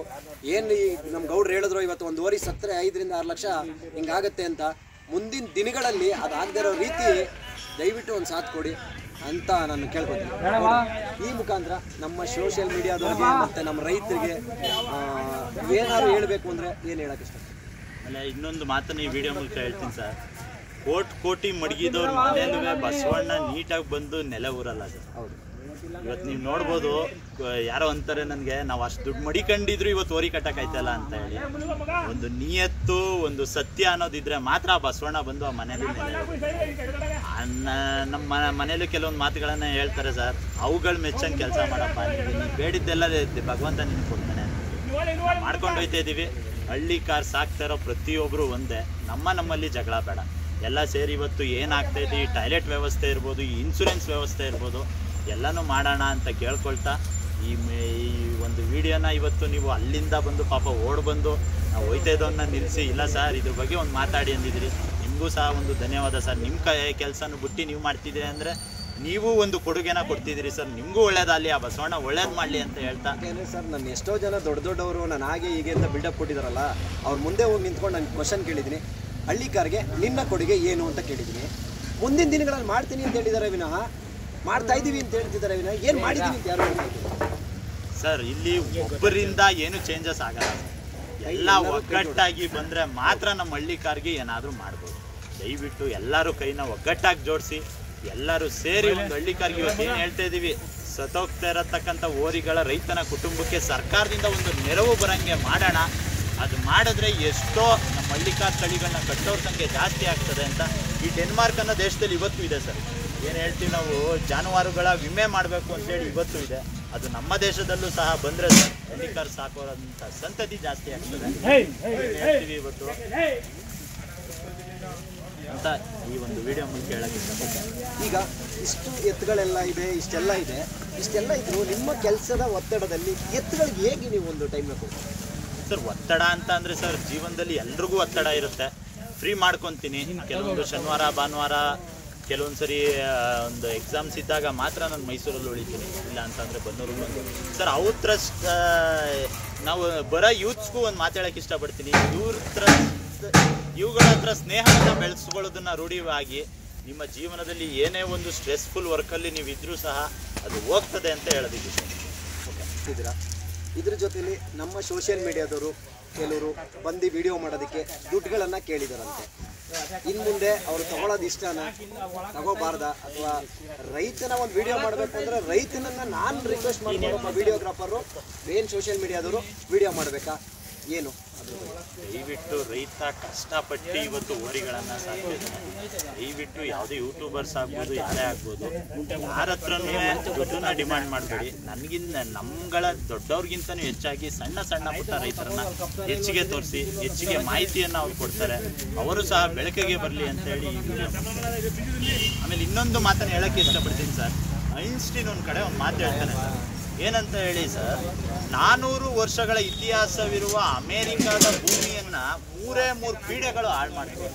ಏನು ನಮ್ಮ ಗೌಡ್ರು ಹೇಳಿದ್ರು ಇವತ್ತು 1 ವರಿ ಸತ್ತರೆ 5 ರಿಂದ 6 ಲಕ್ಷ ಹಿಂಗಾಗುತ್ತೆ ಅಂತ, ಮುಂದಿನ ದಿನಗಳಲ್ಲಿ ಅದಾಗದೇ ಇರೋ ರೀತಿ ದಯವಿಟ್ಟು ಒಂದು ಸಾಥ್ ಕೊಡಿ ಅಂತ ನಾನು ಕೇಳ್ಕೊತೀನಿ. ಈ ಮುಖಾಂತರ ನಮ್ಮ ಸೋಷಿಯಲ್ ಮೀಡಿಯಾದವ್ರಿಗೆ ಮತ್ತು ನಮ್ಮ ರೈತರಿಗೆ ಏನಾದ್ರು ಹೇಳಬೇಕು ಅಂದರೆ ಏನು ಹೇಳೋಕ್ಕೆ ಇಷ್ಟ? ಆಮೇಲೆ ಇನ್ನೊಂದು ಮಾತನ್ನು ಈ ವಿಡಿಯೋ ಮೂಲಕ ಹೇಳ್ತೀನಿ ಸರ್. ಕೋಟಿ ಮಡಗಿದವ್ರ ಮನೆಯಲ್ಲೂ ಬಸವಣ್ಣ ನೀಟಾಗಿ ಬಂದು ನೆಲೆ ಊರಲ್ಲ ಸರ್. ಹೌದು, ಇವತ್ತು ನೀವು ನೋಡ್ಬೋದು, ಯಾರೋ ಅಂತಾರೆ ನನಗೆ ನಾವು ಅಷ್ಟು ದುಡ್ಡು ಮಡಿಕೊಂಡಿದ್ರು ಇವತ್ತು ಓರಿ ಕಟ್ಟಕ್ಕಾಯ್ತಲ್ಲ ಅಂತ ಹೇಳಿ. ಒಂದು ನಿಯತ್ತು, ಒಂದು ಸತ್ಯ ಅನ್ನೋದಿದ್ರೆ ಮಾತ್ರ ಬಸವಣ್ಣ ಬಂದು ಆ ಮನೇಲಿ ನಮ್ಮ ಮನೇಲಿ ಕೆಲವೊಂದು ಮಾತುಗಳನ್ನ ಹೇಳ್ತಾರೆ ಸರ್, ಅವುಗಳು ಮೆಚ್ಚಂಗೆ ಕೆಲಸ ಮಾಡಪ್ಪ, ನೀನು ಬೇಡಿದ್ದೆಲ್ಲ ಭಗವಂತ ನಿನಗೆ ಕೊಡ್ತಾನೆ ಮಾಡ್ಕೊಂಡು ಹೋಯ್ತಾ ಇದ್ದೀವಿ. ಹಳ್ಳಿ ಕಾರ್ ಸಾಕ್ತಾ ಇರೋ ಪ್ರತಿಯೊಬ್ಬರು ಒಂದೇ, ನಮ್ಮಲ್ಲಿ ಜಗಳ ಬೇಡ, ಎಲ್ಲ ಸೇರಿ ಇವತ್ತು ಏನಾಗ್ತಾಯಿದೆ, ಈ ಟಾಯ್ಲೆಟ್ ವ್ಯವಸ್ಥೆ ಇರ್ಬೋದು, ಈ ಇನ್ಶೂರೆನ್ಸ್ ವ್ಯವಸ್ಥೆ ಇರ್ಬೋದು, ಎಲ್ಲನೂ ಮಾಡೋಣ ಅಂತ ಕೇಳ್ಕೊಳ್ತಾ ಈ ಒಂದು ವಿಡಿಯೋನ ಇವತ್ತು ನೀವು ಅಲ್ಲಿಂದ ಬಂದು ಪಾಪ ಬಂದು ನಾವು ಹೋಯ್ತಾ ಇದ್ದವನ್ನ ನಿಲ್ಲಿಸಿ, ಇಲ್ಲ ಸರ್ ಇದ್ರ ಬಗ್ಗೆ ಒಂದು ಮಾತಾಡಿ ಅಂದಿದ್ದೀರಿ. ನಿಮಗೂ ಸಹ ಒಂದು ಧನ್ಯವಾದ ಸರ್. ನಿಮ್ಮ ಕೆಲಸನೂ ಬಿಟ್ಟು ನೀವು ಮಾಡ್ತಿದ್ದೀರಿ ಅಂದರೆ ನೀವು ಒಂದು ಕೊಡುಗೆನ ಕೊಡ್ತಿದ್ದೀರಿ ಸರ್. ನಿಮಗೂ ಒಳ್ಳೇದಾಗಲಿ, ಆ ಬಸವಣ್ಣ ಒಳ್ಳೇದು ಮಾಡಲಿ ಅಂತ ಹೇಳ್ತಾ. ಯಾಕೆಂದರೆ ಸರ್ ನಾನು ಎಷ್ಟೋ ಜನ ದೊಡ್ಡವರು ನಾನು ಹಾಗೆ ಹೀಗೆ ಅಂತ ಬಿಲ್ಡಪ್ ಕೊಟ್ಟಿದ್ದಾರಲ್ಲ, ಅವ್ರು ಮುಂದೆ ಹೋಗಿ ನಿಂತ್ಕೊಂಡು ನಾನು ಕ್ವಶನ್ ಕೇಳಿದ್ದೀನಿ, ಹಳ್ಳಿ ಕಾರ್ಗೆ ನಿನ್ನ ಕೊಡುಗೆ ಏನು ಅಂತ ಕೇಳಿದ್ದೀನಿ. ಮುಂದಿನ ದಿನಗಳಲ್ಲಿ ಮಾಡ್ತೀನಿ ಅಂತ ಹೇಳಿದ್ದಾರೆ ವಿನಃ ಮಾಡ್ತಾ ಇದ್ದೀವಿ ಅಂತ ಹೇಳ್ತಿದ್ದಾರೆ ವಿನಃ ಏನು ಮಾಡಿದ್ದೀವಿ ಅಂತ ಯಾರು ಹೇಳ್ತಾ ಇದ್ದೀವಿ ಸರ್. ಇಲ್ಲಿ ಒಬ್ಬರಿಂದ ಏನು ಚೇಂಜಸ್ ಆಗಲ್ಲ, ಎಲ್ಲ ಒಗ್ಗಟ್ಟಾಗಿ ಬಂದರೆ ಮಾತ್ರ ನಮ್ಮ ಹಳ್ಳಿ ಕಾರ್ಗೆ ಏನಾದರೂ ಮಾಡ್ಬೋದು. ದಯವಿಟ್ಟು ಎಲ್ಲರೂ ಕೈನ ಒಗ್ಗಟ್ಟಾಗಿ ಜೋಡಿಸಿ ಎಲ್ಲರೂ ಸೇರಿ ಒಂದು ಹಳ್ಳಿ ಕಾರ್ಗೆ ಇವತ್ತು ಏನು ಹೇಳ್ತಾ ಇದ್ದೀವಿ, ಸತ್ತೋಗ್ತಾ ಇರತಕ್ಕಂಥ ಓರಿಗಳ ರೈತನ ಕುಟುಂಬಕ್ಕೆ ಸರ್ಕಾರದಿಂದ ಒಂದು ನೆರವು ಬರೋಂಗೆ ಮಾಡೋಣ. ಅದು ಮಾಡಿದ್ರೆ ಎಷ್ಟೋ ನಮ್ಮ ಹಳ್ಳಿಕಾರ್ ತಳಿಗಳನ್ನ ಕಟ್ಟೋರ ಸಂಖ್ಯೆ ಜಾಸ್ತಿ ಆಗ್ತದೆ ಅಂತ ಈ ಡೆನ್ಮಾರ್ಕ್ ಅನ್ನೋ ದೇಶದಲ್ಲಿ ಇವತ್ತು ಇದೆ ಸರ್. ಏನು ಹೇಳ್ತೀವಿ ನಾವು, ಜಾನುವಾರುಗಳ ವಿಮೆ ಮಾಡಬೇಕು ಅಂತೇಳಿ ಇವತ್ತು ಇದೆ. ಅದು ನಮ್ಮ ದೇಶದಲ್ಲೂ ಸಹ ಬಂದರೆ ಸರ್ ಹಳ್ಳಿಕಾರ್ ಸಾಕೋರಂಥ ಸಂತತಿ ಜಾಸ್ತಿ ಆಗ್ತದೆ ಹೇಳ್ತೀವಿ ಇವತ್ತು ಅಂತ ಈ ಒಂದು ವಿಡಿಯೋ ಮೂಲಕ ಹೇಳಕ್ಕೆ ಇಷ್ಟಪಡ್ತೀನಿ. ಈಗ ಇಷ್ಟು ಎತ್ತುಗಳೆಲ್ಲ ಇದೆ, ಇಷ್ಟೆಲ್ಲ ಇದ್ರು ನಿಮ್ಮ ಕೆಲಸದ ಒತ್ತಡದಲ್ಲಿ ಎತ್ತುಗಳಿಗೆ ಹೇಗೆ ನೀವು ಒಂದು ಟೈಮ್ನ ಕೊಡ್ತೀವಿ ಸರ್? ಒತ್ತಡ ಅಂತ ಅಂದರೆ ಸರ್ ಜೀವನದಲ್ಲಿ ಎಲ್ರಿಗೂ ಒತ್ತಡ ಇರುತ್ತೆ. ಫ್ರೀ ಮಾಡ್ಕೊತೀನಿ, ಕೆಲವೊಂದು ಶನಿವಾರ ಭಾನುವಾರ, ಕೆಲವೊಂದು ಸರಿ ಒಂದು ಎಕ್ಸಾಮ್ಸ್ ಇದ್ದಾಗ ಮಾತ್ರ ನಾನು ಮೈಸೂರಲ್ಲಿ ಉಳಿತೀನಿ, ಇಲ್ಲ ಅಂತಂದರೆ ಬನ್ನೂರು ಬಂದು ಸರ್. ಅವ್ರ ನಾವು ಬರೋ ಯೂತ್ಸ್ಗೂ ಒಂದು ಮಾತಾಡೋಕ್ಕೆ ಇಷ್ಟಪಡ್ತೀನಿ. ಇವುಗಳ ಹತ್ರ ಸ್ನೇಹವನ್ನು ಬೆಳೆಸ್ಕೊಳ್ಳೋದನ್ನ ರೂಢಿಯಾಗಿ ನಿಮ್ಮ ಜೀವನದಲ್ಲಿ ಏನೇ ಒಂದು ಸ್ಟ್ರೆಸ್ಫುಲ್ ವರ್ಕಲ್ಲಿ ನೀವು ಇದ್ರೂ ಸಹ ಅದು ಹೋಗ್ತದೆ ಅಂತ ಹೇಳೋದಿಕ್ಕೆ ಇದ್ದೀರಾ. ಇದ್ರ ಜೊತೆಲಿ ನಮ್ಮ ಸೋಷಿಯಲ್ ಮೀಡಿಯಾದವರು ಕೆಲವರು ಬಂದು ವಿಡಿಯೋ ಮಾಡೋದಕ್ಕೆ ದುಡ್ಡುಗಳನ್ನು ಕೇಳಿದಾರಂತೆ. ಇನ್ನು ಮುಂದೆ ಅವರು ತಗೊಳ್ಳೋದು ಇಷ್ಟನಾ ತಗೋಬಾರ್ದ, ಅಥವಾ ರೈತನ ಒಂದು ವಿಡಿಯೋ ಮಾಡಬೇಕು ಅಂದರೆ ರೈತನನ್ನು ನಾನು ರಿಕ್ವೆಸ್ಟ್ ಮಾಡ್ಕೊಂಡು ಒಬ್ಬ ವಿಡಿಯೋಗ್ರಾಫರು ಏನು ಸೋಷಿಯಲ್ ಮೀಡಿಯಾದವರು ವಿಡಿಯೋ ಮಾಡಬೇಕಾ ಏನು? ದಯವಿಟ್ಟು ರೈತ ಕಷ್ಟಪಟ್ಟು ಇವತ್ತು ಹೋರಿಗಳನ್ನು ಸಾಕ್ತಿದ್ದಾನೆ. ದಯವಿಟ್ಟು ಯಾವುದೇ ಯೂಟ್ಯೂಬರ್ಸ್ ಆಗ್ಬೋದು, ಯಾರೇ ಆಗ್ಬೋದು, ಯಾರ ಹತ್ರನೂ ದುಡ್ಡನ್ನ ಡಿಮಾಂಡ್ ಮಾಡಬೇಡಿ. ನನಗಿಂತ ನಮ್ಗಳ ದೊಡ್ಡವ್ರಿಗಿಂತನೂ ಹೆಚ್ಚಾಗಿ ಸಣ್ಣ ಸಣ್ಣ ಪುಟ್ಟ ರೈತರನ್ನ ಹೆಚ್ಚಿಗೆ ತೋರಿಸಿ, ಹೆಚ್ಚಿಗೆ ಮಾಹಿತಿಯನ್ನು ಅವ್ರು ಕೊಡ್ತಾರೆ. ಅವರು ಸಹ ಬೆಳಕಿಗೆ ಬರಲಿ ಅಂತೇಳಿ ಈ ವಿಡಿಯೋ. ಆಮೇಲೆ ಇನ್ನೊಂದು ಮಾತನ್ನು ಹೇಳೋಕ್ಕೆ ಇಷ್ಟಪಡ್ತೀನಿ ಸರ್. ಐನ್ಸ್ಟೀನ್ ಒಂದು ಕಡೆ ಒಂದು ಮಾತು ಹೇಳ್ತಾನೆ ಸರ್. ಏನಂತ ಹೇಳಿ ಸರ್, 400 ವರ್ಷಗಳ ಇತಿಹಾಸವಿರುವ ಅಮೇರಿಕಾದ ಭೂಮಿಯನ್ನು 3 ಪೀಡೆಗಳು ಹಾಳು ಮಾಡ್ತೀವಿ.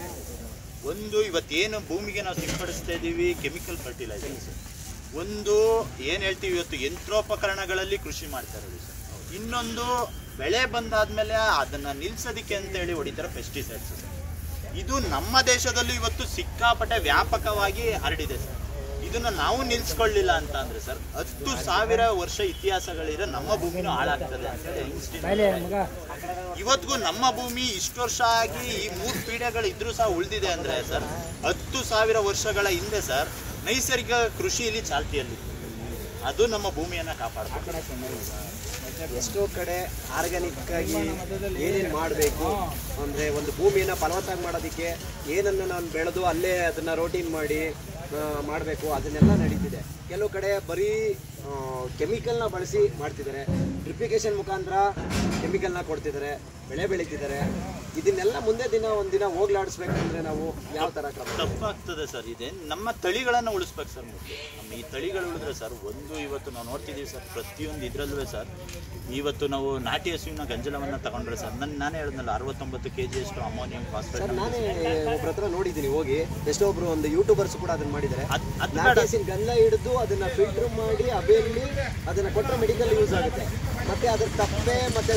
ಒಂದು ಇವತ್ತೇನು ಭೂಮಿಗೆ ನಾವು ಸಿಂಪಡಿಸ್ತಾ ಇದ್ದೀವಿ ಕೆಮಿಕಲ್ ಫರ್ಟಿಲೈಸರ್ಸ್, ಒಂದು ಏನು ಹೇಳ್ತೀವಿ ಇವತ್ತು ಯಂತ್ರೋಪಕರಣಗಳಲ್ಲಿ ಕೃಷಿ ಮಾಡ್ತಾ ಇರೋದು ಸರ್, ಇನ್ನೊಂದು ಬೆಳೆ ಬಂದಾದ್ಮೇಲೆ ಅದನ್ನು ನಿಲ್ಸೋದಕ್ಕೆ ಅಂತೇಳಿ ಹೊಡಿತಾರೆ ಪೆಸ್ಟಿಸೈಡ್ಸ್ ಸರ್. ಇದು ನಮ್ಮ ದೇಶದಲ್ಲೂ ಇವತ್ತು ಸಿಕ್ಕಾಪಟ್ಟೆ ವ್ಯಾಪಕವಾಗಿ ಹರಡಿದೆ ಸರ್. ಇದನ್ನು ನಾವು ನಿಲ್ಸ್ಕೊಳ್ಳಿಲ್ಲ ಅಂತ ಅಂದರೆ ಸರ್ 10,000 ವರ್ಷ ಇತಿಹಾಸಗಳಿರೋ ನಮ್ಮ ಭೂಮಿನೂ ಹಾಳಾಗ್ತದೆ ಅಂತ ಇವತ್ತಿಗೂ ನಮ್ಮ ಭೂಮಿ ಇಷ್ಟು ವರ್ಷ ಆಗಿ ಈ 3 ಪೀಡೆಗಳು ಇದ್ರೂ ಸಹ ಉಳಿದಿದೆ ಅಂದರೆ ಸರ್ 10,000 ವರ್ಷಗಳ ಹಿಂದೆ ಸರ್ ನೈಸರ್ಗಿಕ ಕೃಷಿಯಲ್ಲಿ ಚಾಲ್ತಿಯಲ್ಲಿ ಅದು ನಮ್ಮ ಭೂಮಿಯನ್ನು ಕಾಪಾಡಬೇಕು. ಎಷ್ಟೋ ಕಡೆ ಆರ್ಗ್ಯಾನಿಕ್ ಆಗಿ ಏನೇನು ಮಾಡಬೇಕು ಅಂದರೆ ಒಂದು ಭೂಮಿಯನ್ನು ಫಲವತ್ತಾಗಿ ಮಾಡೋದಕ್ಕೆ ಏನನ್ನು ನಾನು ಬೆಳೆದು ಅಲ್ಲೇ ಅದನ್ನು ರೋಟೀನ್ ಮಾಡಿ ಮಾಡಬೇಕು, ಅದನ್ನೆಲ್ಲ ನಡೀತಿದೆ. ಕೆಲವು ಕಡೆ ಬರೀ ಕೆಮಿಕಲ್ನ ಬಳಸಿ ಮಾಡ್ತಿದ್ದಾರೆ, ಡ್ರಿಪ್ಲಿಕೇಶನ್ ಮುಖಾಂತರ ಕೆಮಿಕಲ್ನ ಕೊಡ್ತಿದ್ದಾರೆ, ಬೆಳೆ ಬೆಳೀತಿದ್ದಾರೆ. ಇದನ್ನೆಲ್ಲ ಮುಂದೆ ಒಂದಿನ ಹೋಗ್ಲಾಡಿಸ್ಬೇಕಂದ್ರೆ ನಾವು ಯಾವ ಥರ ತಪ್ಪಾಗ್ತದೆ ಸರ್. ಇದೆ ನಮ್ಮ ತಳಿಗಳನ್ನು ಉಳಿಸ್ಬೇಕು ಸರ್. ಮೊದಲು ನಮ್ಮ ಈ ತಳಿಗಳು ಉಳಿದ್ರೆ ಸರ್ ಒಂದು ಇವತ್ತು ನಾವು ನೋಡ್ತಿದ್ದೀವಿ ಸರ್ ಪ್ರತಿಯೊಂದು ಇದರಲ್ಲೂ ಸರ್. ಇವತ್ತು ನಾವು ನಾಟಿ ಹಸುವಿನ ಗಂಜಲವನ್ನು ತಗೊಂಡ್ರೆ ಸರ್ ನಾನೇ ಹೇಳಿದ್ನಲ್ಲ 69 kg ಅಷ್ಟು ಅಮೋನಿಯಂ ಫಾಸ್ಫೇಟ್. ಸರ್ ನಾನೇ ಒಬ್ಬರ ಹತ್ರ ನೋಡಿದ್ದೀನಿ ಹೋಗಿ, ಎಷ್ಟೊಬ್ರು ಒಂದು ಯೂಟ್ಯೂಬರ್ಸ್ ಕೂಡ ಅದನ್ನ ಮಾಡಿದ್ದಾರೆ. ಗಂಧ ಹಿಡಿದು ಅದನ್ನ ಫಿಲ್ಟರ್ ಮಾಡಿ ಅಬೇಲಿ ಅದನ್ನ ಕೊಟ್ಟರೆ ಮೆಡಿಕಲ್ ಯೂಸ್ ಆಗುತ್ತೆ. ಮತ್ತೆ ಅದ್ರ ತಪ್ಪೆ ಮತ್ತೆ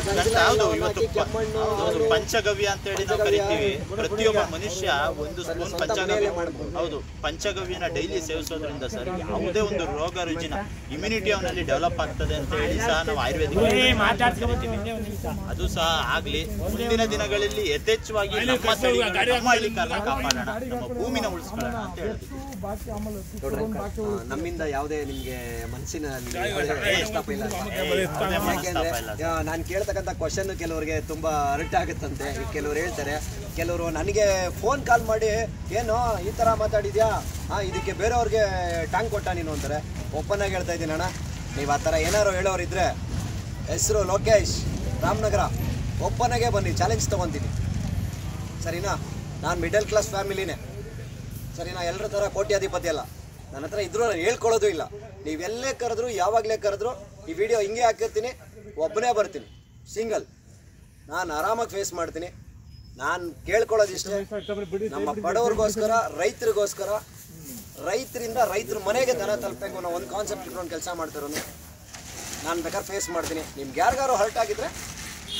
ಪಂಚಗವ್ಯ ಅಂತ ಹೇಳಿ ನಾವು ಕರಿತೀವಿ. ಪ್ರತಿಯೊಬ್ಬ ಮನುಷ್ಯ ಒಂದು ಸ್ಪೂನ್ ಪಂಚಗವ್ಯನ ಡೈಲಿ ಸೇವಿಸೋದ್ರಿಂದ ಸರ್ ಯಾವುದೇ ಒಂದು ರೋಗ ರುಜಿನ ಇಮ್ಯುನಿಟಿ ಅವನಲ್ಲಿ ಡೆವಲಪ್ ಆಗ್ತದೆ ಅಂತ ಹೇಳಿ ಸಹ ನಾವು ಆಯುರ್ವೇದಿಕ್ ಅದು ಸಹ ಆಗ್ಲಿ. ಮುಂದಿನ ದಿನಗಳಲ್ಲಿ ಯಥೇಚ್ಛವಾಗಿ ನಮ್ಮ ಹಳ್ಳಿಕಾರನ ಕಾಪಾಡೋಣ, ನಮ್ಮ ಭೂಮಿನ ಉಳಿಸ್ಕೊಳ್ಳೋಣ ಅಂತ ಹೇಳಿದ್ವಿ. ನಮ್ಮಿಂದ ಯಾವುದೇ ನಿಮ್ಗೆ ಮನಸ್ಸಿನ ನಾನು ಕೇಳ್ತಕ್ಕಂಥ ಕ್ವಶನ್ ಕೆಲವರಿಗೆ ತುಂಬಾ ಅರ್ಟ್ ಆಗುತ್ತಂತೆ. ಕೆಲವ್ರು ಹೇಳ್ತಾರೆ, ಕೆಲವರು ನನಗೆ ಫೋನ್ ಕಾಲ್ ಮಾಡಿ ಏನು ಈ ಥರ ಮಾತಾಡಿದ್ಯಾ, ಇದಕ್ಕೆ ಬೇರೆಯವ್ರಿಗೆ ಟ್ಯಾಂಕ್ ಕೊಟ್ಟ ನೀನು ಅಂತಾರೆ. ಓಪನ್ ಆಗಿ ಹೇಳ್ತಾ ಇದ್ದೀನಿ ಅಣ್ಣ, ನೀವು ಆ ಥರ ಏನಾರು ಹೇಳೋರಿದ್ರೆ ಹೆಸರು ಲೋಕೇಶ್, ರಾಮನಗರ, ಓಪನ್ ಆಗೇ ಬನ್ನಿ, ಚಾಲೆಂಜ್ ತೊಗೊತೀನಿ ಸರಿನಾ. ನಾನು ಮಿಡಲ್ ಕ್ಲಾಸ್ ಫ್ಯಾಮಿಲಿನೇ ಸರಿನಾ, ಎಲ್ಲರ ಥರ ಕೋಟ್ಯಾಧಿಪತಿ ಅಲ್ಲ. ನನ್ನ ಹತ್ರ ಇದ್ರೂ ನಾನು ಹೇಳ್ಕೊಳ್ಳೋದು ಇಲ್ಲ. ನೀವೆಲ್ಲೇ ಕರೆದ್ರು ಯಾವಾಗಲೇ ಕರೆದ್ರು ಈ ವಿಡಿಯೋ ಹಿಂಗೆ ಹಾಕಿರ್ತೀನಿ, ಒಬ್ಬನೇ ಬರ್ತೀನಿ ಸಿಂಗಲ್. ನಾನು ಆರಾಮಾಗಿ ಫೇಸ್ ಮಾಡ್ತೀನಿ. ನಾನು ಕೇಳ್ಕೊಳ್ಳೋದಿಷ್ಟೇ, ನಮ್ಮ ಬಡವ್ರಿಗೋಸ್ಕರ ರೈತರಿಗೋಸ್ಕರ, ರೈತರಿಂದ ರೈತರ ಮನೆಗೆ ದನ ತಲುಪಬೇಕು ಅನ್ನೋ ಒಂದು ಕಾನ್ಸೆಪ್ಟ್ ಇಟ್ಕೊಂಡು ಕೆಲಸ ಮಾಡ್ತಿರೋನು. ನಾನು ಬೇಕಾದ್ರೆ ಫೇಸ್ ಮಾಡ್ತೀನಿ. ನಿಮ್ಗೆ ಯಾರಿಗಾರು ಹರ್ಟ್ ಆಗಿದ್ರೆ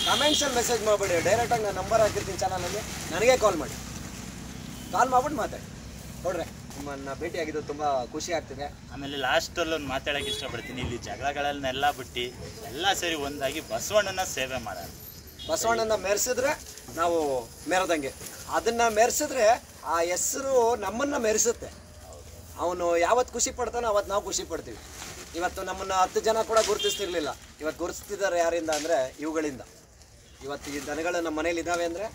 ಕಮೆಂಟ್ಸಲ್ಲಿ ಮೆಸೇಜ್ ಮಾಡಬೇಡಿ, ಡೈರೆಕ್ಟಾಗಿ ನಾನು ನಂಬರ್ ಹಾಕಿರ್ತೀನಿ ಚಾನಲಲ್ಲಿ, ನನಗೆ ಕಾಲ್ ಮಾಡಿ, ಕಾಲ್ ಮಾಡ್ಬಿಟ್ಟು ಮಾತಾಡಿ. ನೋಡ್ರೆ ನಿಮ್ಮನ್ನು ಭೇಟಿಯಾಗಿದ್ದು ತುಂಬ ಖುಷಿ ಆಗ್ತಿದೆ. ಆಮೇಲೆ ಲಾಸ್ಟಲ್ಲಿ ಒಂದು ಮಾತಾಡೋಕ್ಕೆ ಇಷ್ಟಪಡ್ತೀನಿ, ಇಲ್ಲಿ ಜಗಳಗಳನ್ನೆಲ್ಲ ಬಿಟ್ಟು ಎಲ್ಲ ಸೇರಿ ಒಂದಾಗಿ ಬಸವಣ್ಣನ ಸೇವೆ ಮಾಡೋಣ. ಬಸವಣ್ಣನ ಮೆರೆಸಿದ್ರೆ ನಾವು ಮೆರೆದಂಗೆ, ಅದನ್ನು ಮೆರೆಸಿದ್ರೆ ಆ ಹೆಸರು ನಮ್ಮನ್ನು ಮೆರೆಸುತ್ತೆ. ಅವನು ಯಾವತ್ತು ಖುಷಿ ಪಡ್ತಾನೋ ಅವತ್ತು ನಾವು ಖುಷಿ ಪಡ್ತೀವಿ. ಇವತ್ತು ನಮ್ಮನ್ನು 10 ಜನ ಕೂಡ ಗುರುತಿಸ್ತಿರ್ಲಿಲ್ಲ, ಇವತ್ತು ಗುರುತಿಸ್ತಿದ್ದಾರೆ ಯಾರಿಂದ ಅಂದರೆ ಇವುಗಳಿಂದ. ಇವತ್ತು ಈ ದನಗಳು ನಮ್ಮ ಮನೇಲಿ ಇದ್ದಾವೆ ಅಂದರೆ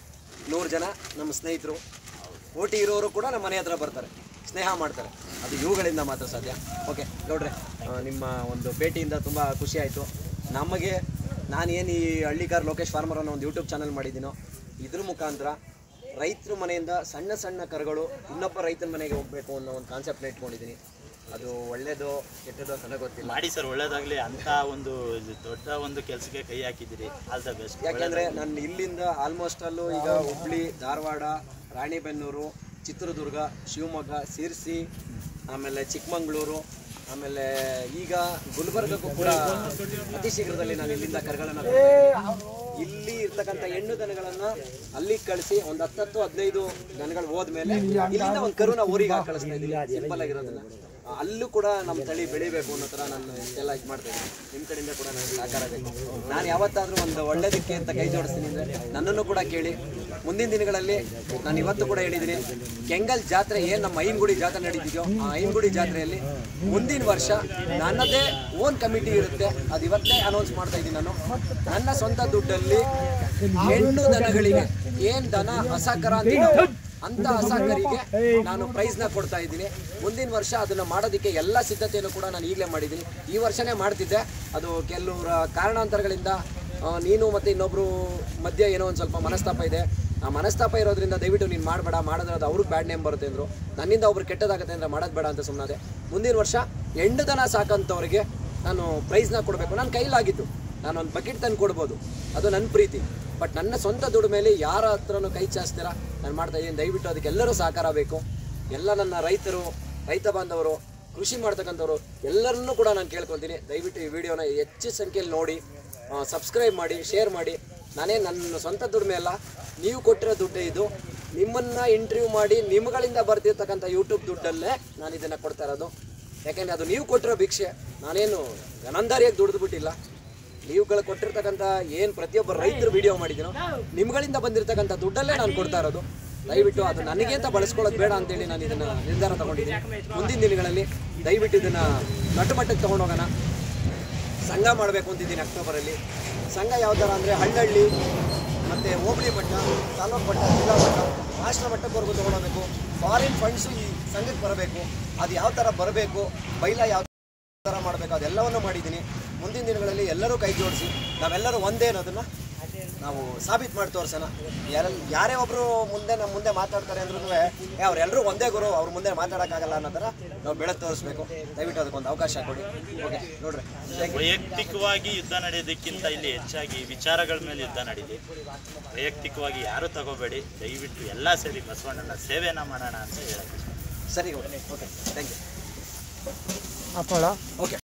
100 ಜನ ನಮ್ಮ ಸ್ನೇಹಿತರು, ಓಟಿ ಇರೋರು ಕೂಡ ನಮ್ಮ ಮನೆ ಹತ್ರ ಬರ್ತಾರೆ, ಸ್ನೇಹ ಮಾಡ್ತಾರೆ. ಅದು ಇವುಗಳಿಂದ ಮಾತ್ರ ಸಾಧ್ಯ. ಓಕೆ ನೋಡ್ರೆ, ನಿಮ್ಮ ಒಂದು ಭೇಟಿಯಿಂದ ತುಂಬ ಖುಷಿ ಆಯಿತು ನಮಗೆ. ನಾನೇನು ಈ ಹಳ್ಳಿಕಾರ್ ಲೋಕೇಶ್ ಫಾರ್ಮರ್ ಅನ್ನೋ ಒಂದು ಯೂಟ್ಯೂಬ್ ಚಾನಲ್ ಮಾಡಿದ್ದೀನೋ, ಇದ್ರ ಮುಖಾಂತರ ರೈತರ ಮನೆಯಿಂದ ಸಣ್ಣ ಸಣ್ಣ ಕರುಗಳು ಇನ್ನೊಬ್ಬ ರೈತನ ಮನೆಗೆ ಹೋಗಬೇಕು ಅನ್ನೋ ಒಂದು ಕಾನ್ಸೆಪ್ಟ್ನ ಇಟ್ಕೊಂಡಿದ್ದೀನಿ. ಅದು ಒಳ್ಳೇದು ಕೆಟ್ಟದೋ ನನಗೆ ಗೊತ್ತಿಲ್ಲ. ಮಾಡಿ ಸರ್, ಒಳ್ಳೇದಾಗಲಿ ಅಂತ ಒಂದು ದೊಡ್ಡ ಒಂದು ಕೆಲಸಕ್ಕೆ ಕೈ ಹಾಕಿದ್ದೀರಿ, ಆಲ್ ದ ಬೆಸ್ಟ್. ಯಾಕೆಂದರೆ ನಾನು ಇಲ್ಲಿಂದ ಆಲ್ಮೋಸ್ಟ್ ಅಲ್ಲೂ ಈಗ ಹುಬ್ಳಿ, ಧಾರವಾಡ, ರಾಣಿಬೆನ್ನೂರು, ಚಿತ್ರದುರ್ಗ, ಶಿವಮೊಗ್ಗ, ಸಿರ್ಸಿ, ಆಮೇಲೆ ಚಿಕ್ಕಮಂಗ್ಳೂರು, ಆಮೇಲೆ ಈಗ ಗುಲ್ಬರ್ಗಕ್ಕೂ ಕೂಡ ಅತಿ ಶೀಘ್ರದಲ್ಲಿ ನಾನು ಇಲ್ಲಿಂದ ಕರುಗಳನ್ನು ಇಲ್ಲಿ ಇರ್ತಕ್ಕಂಥ ಹೆಣ್ಣು ದನಗಳನ್ನು ಅಲ್ಲಿಗೆ ಕಳಿಸಿ ಒಂದು 10-15 ದನಗಳು ಹೋದ್ಮೇಲೆ ಇಲ್ಲಿಂದ ಒಂದು ಕರುನ ಊರಿಗೆ ಕಳಿಸ್ತಾ ಇದ್ದೀನಿ, ಸಿಂಪಲ್ ಆಗಿರೋದನ್ನ. ಅಲ್ಲೂ ಕೂಡ ನಮ್ಮ ತಳಿ ಬೆಳಿಬೇಕು ಅನ್ನೋ ಥರ ನಾನು ಎಲ್ಲ ಇದು ಮಾಡ್ತಾ ಇದ್ದೀನಿ. ನಿಮ್ಮ ಕಡೆಯಿಂದ ಕೂಡ ನನಗೆ ಸಹಕಾರ ಬೇಕು. ನಾನು ಯಾವತ್ತಾದರೂ ಒಂದು ಒಳ್ಳೇದಕ್ಕೆ ಅಂತ ಕೈ ಜೋಡಿಸ್ತೀನಿ ಅಂದರೆ ನನ್ನನ್ನು ಕೂಡ ಕೇಳಿ, ಮುಂದಿನ ದಿನಗಳಲ್ಲಿ ನಾನು ಇವತ್ತು ಕೂಡ ಹೇಳಿದ್ದೀನಿ, ಕೆಂಗಲ್ ಜಾತ್ರೆ ಏನು ನಮ್ಮ ಐನಗುಡಿ ಜಾತ್ರೆ ನಡೀತಿದೆಯೋ ಆ ಐನಗುಡಿ ಜಾತ್ರೆಯಲ್ಲಿ ಮುಂದಿನ ವರ್ಷ ನನ್ನದೇ ಓನ್ ಕಮಿಟಿ ಇರುತ್ತೆ. ಅದು ಇವತ್ತೇ ಅನೌನ್ಸ್ ಮಾಡ್ತಾ ಇದ್ದೀನಿ. ನಾನು ನನ್ನ ಸ್ವಂತ ದುಡ್ಡಲ್ಲಿ ಹೆಣ್ಣು ದನಗಳಿಗೆ ಏನು ದನ ಹಸಕರ ಅಂತ ಹಸಕರಿಗೆ ನಾನು ಪ್ರೈಸ್ನ ಕೊಡ್ತಾ ಇದ್ದೀನಿ. ಮುಂದಿನ ವರ್ಷ ಅದನ್ನು ಮಾಡೋದಕ್ಕೆ ಎಲ್ಲ ಸಿದ್ಧತೆಯನ್ನು ಕೂಡ ನಾನು ಈಗಲೇ ಮಾಡಿದ್ದೀನಿ. ಈ ವರ್ಷನೇ ಮಾಡ್ತಿದ್ದೆ, ಅದು ಕೆಲವರ ಕಾರಣಾಂತರಗಳಿಂದ ನೀನು ಮತ್ತು ಇನ್ನೊಬ್ಬರು ಮಧ್ಯೆ ಏನೋ ಒಂದು ಸ್ವಲ್ಪ ಮನಸ್ತಾಪ ಇದೆ. ಆ ಮನಸ್ತಾಪ ಇರೋದ್ರಿಂದ ದಯವಿಟ್ಟು ನೀನು ಮಾಡಬೇಡ, ಮಾಡಿದ್ರೆ ಅದು ಅವ್ರಿಗೆ ಬ್ಯಾಡ್ ನೇಮ್ ಬರುತ್ತೆ ಅಂದರು. ನನ್ನಿಂದ ಒಬ್ರು ಕೆಟ್ಟದಾಗುತ್ತೆ ಅಂದರೆ ಮಾಡೋದು ಬೇಡ ಅಂತ ಸುಮ್ಮನೆ. ಮುಂದಿನ ವರ್ಷ ಹೆಣ್ಣು ದನ ಸಾಕಂಥವ್ರಿಗೆ ನಾನು ಪ್ರೈಸ್ನ ಕೊಡಬೇಕು. ನನ್ನ ಕೈಲಾಗಿದ್ದು ನಾನೊಂದು ಬಕೆಟ್ ತಂದು ಕೊಡ್ಬೋದು, ಅದು ನನ್ನ ಪ್ರೀತಿ. ಬಟ್ ನನ್ನ ಸ್ವಂತ ದುಡ್ಡು ಮೇಲೆ ಯಾರ ಹತ್ರನೂ ಕೈ ಚಾಚ್ತೀರ ನಾನು ಮಾಡ್ತಾ ಇದ್ದೀನಿ. ದಯವಿಟ್ಟು ಅದಕ್ಕೆ ಎಲ್ಲರೂ ಸಹಕಾರ ಬೇಕು. ಎಲ್ಲ ನನ್ನ ರೈತರು, ರೈತ ಬಾಂಧವರು, ಕೃಷಿ ಮಾಡ್ತಕ್ಕಂಥವ್ರು ಎಲ್ಲರನ್ನೂ ಕೂಡ ನಾನು ಕೇಳ್ಕೊತೀನಿ, ದಯವಿಟ್ಟು ಈ ವಿಡಿಯೋನ ಹೆಚ್ಚು ಸಂಖ್ಯೆಯಲ್ಲಿ ನೋಡಿ, ಸಬ್ಸ್ಕ್ರೈಬ್ ಮಾಡಿ, ಶೇರ್ ಮಾಡಿ. ನಾನೇ ನನ್ನ ಸ್ವಂತ ದುಡಿಮೆ ಅಲ್ಲ, ನೀವು ಕೊಟ್ಟಿರೋ ದುಡ್ಡೇ ಇದು. ನಿಮ್ಮನ್ನು ಇಂಟರ್ವ್ಯೂ ಮಾಡಿ ನಿಮ್ಗಳಿಂದ ಬರ್ತಿರ್ತಕ್ಕಂಥ ಯೂಟ್ಯೂಬ್ ದುಡ್ಡಲ್ಲೇ ನಾನು ಇದನ್ನು ಕೊಡ್ತಾ ಇರೋದು. ಯಾಕೆಂದರೆ ಅದು ನೀವು ಕೊಟ್ಟಿರೋ ಭಿಕ್ಷೆ. ನಾನೇನು ಗನಂದಾರಿಯಾಗಿ ದುಡಿದು ಬಿಟ್ಟಿಲ್ಲ. ನೀವುಗಳು ಕೊಟ್ಟಿರ್ತಕ್ಕಂಥ ಏನು ಪ್ರತಿಯೊಬ್ಬ ರೈತರು ವಿಡಿಯೋ ಮಾಡಿದ್ದೀನೋ ನಿಮ್ಗಳಿಂದ ಬಂದಿರತಕ್ಕಂಥ ದುಡ್ಡಲ್ಲೇ ನಾನು ಕೊಡ್ತಾ ಇರೋದು. ದಯವಿಟ್ಟು ಅದು ನನಗೆ ಅಂತ ಬಳಸ್ಕೊಳ್ಳೋದು ಬೇಡ ಅಂತೇಳಿ ನಾನು ಇದನ್ನು ನಿರ್ಧಾರ ತೊಗೊಂಡಿದ್ದೀನಿ. ಮುಂದಿನ ದಿನಗಳಲ್ಲಿ ದಯವಿಟ್ಟು ಇದನ್ನು ನಟುಮಟ್ಟಕ್ಕೆ ತೊಗೊಂಡೋಗೋಣ. ಸಂಘ ಮಾಡಬೇಕು ಅಂತಿದ್ದೀನಿ ಅಕ್ಟೋಬರಲ್ಲಿ. ಸಂಘ ಯಾವ ಥರ ಅಂದರೆ ಹಳ್ಳಿ ಮತ್ತು ಹೋಬಳಿ ಮಟ್ಟ, ತಾಲೂಕು ಮಟ್ಟ, ಜಿಲ್ಲಾ ಮಟ್ಟ, ರಾಷ್ಟ್ರ ಮಟ್ಟಕ್ಕವರೆಗೂ ತೊಗೊಂಡೋಗ್ಬೇಕು. ಫಾರಿನ್ ಫಂಡ್ಸು ಈ ಸಂಘಕ್ಕೆ ಬರಬೇಕು. ಅದು ಯಾವ ಥರ ಬರಬೇಕು, ಬೈಲ ಯಾವ ಥರ ಮಾಡಬೇಕು, ಅದೆಲ್ಲವನ್ನು ಮಾಡಿದ್ದೀನಿ. ಮುಂದಿನ ದಿನಗಳಲ್ಲಿ ಎಲ್ಲರೂ ಕೈ ಜೋಡಿಸಿ ನಾವೆಲ್ಲರೂ ಒಂದೇ ಅನ್ನೋದನ್ನು ನಾವು ಸಾಬೀತು ಮಾಡಿ ತೋರಿಸೋಣ. ಯಾರೇ ಒಬ್ಬರು ನಮ್ಮ ಮುಂದೆ ಮಾತಾಡ್ತಾರೆ ಅಂದ್ರೂ ಅವರೆಲ್ಲರೂ ಒಂದೇ ಗುರು, ಅವ್ರ ಮುಂದೆ ಮಾತಾಡೋಕ್ಕಾಗಲ್ಲ ಅನ್ನೋ ಥರ ನಾವು ಬೆಳೆದು ತೋರಿಸ್ಬೇಕು. ದಯವಿಟ್ಟು ಅದಕ್ಕೊಂದು ಅವಕಾಶ ಕೊಡಿ. ಓಕೆ ನೋಡ್ರಿ, ವೈಯಕ್ತಿಕವಾಗಿ ಯುದ್ಧ ನಡೆಯೋದಕ್ಕಿಂತ ಇಲ್ಲಿ ಹೆಚ್ಚಾಗಿ ವಿಚಾರಗಳ ಮೇಲೆ ಯುದ್ಧ ನಡೀಲಿ. ವೈಯಕ್ತಿಕವಾಗಿ ಯಾರು ತಗೋಬೇಡಿ. ದಯವಿಟ್ಟು ಎಲ್ಲ ಸೇರಿ ಬಸವಣ್ಣನ ಸೇವೆನ ಮಾಡೋಣ ಅಂತ ಹೇಳಕ್ಕೆ. ಸರಿ, ಓಕೆ, ಥ್ಯಾಂಕ್ ಯು. ಓಕೆ.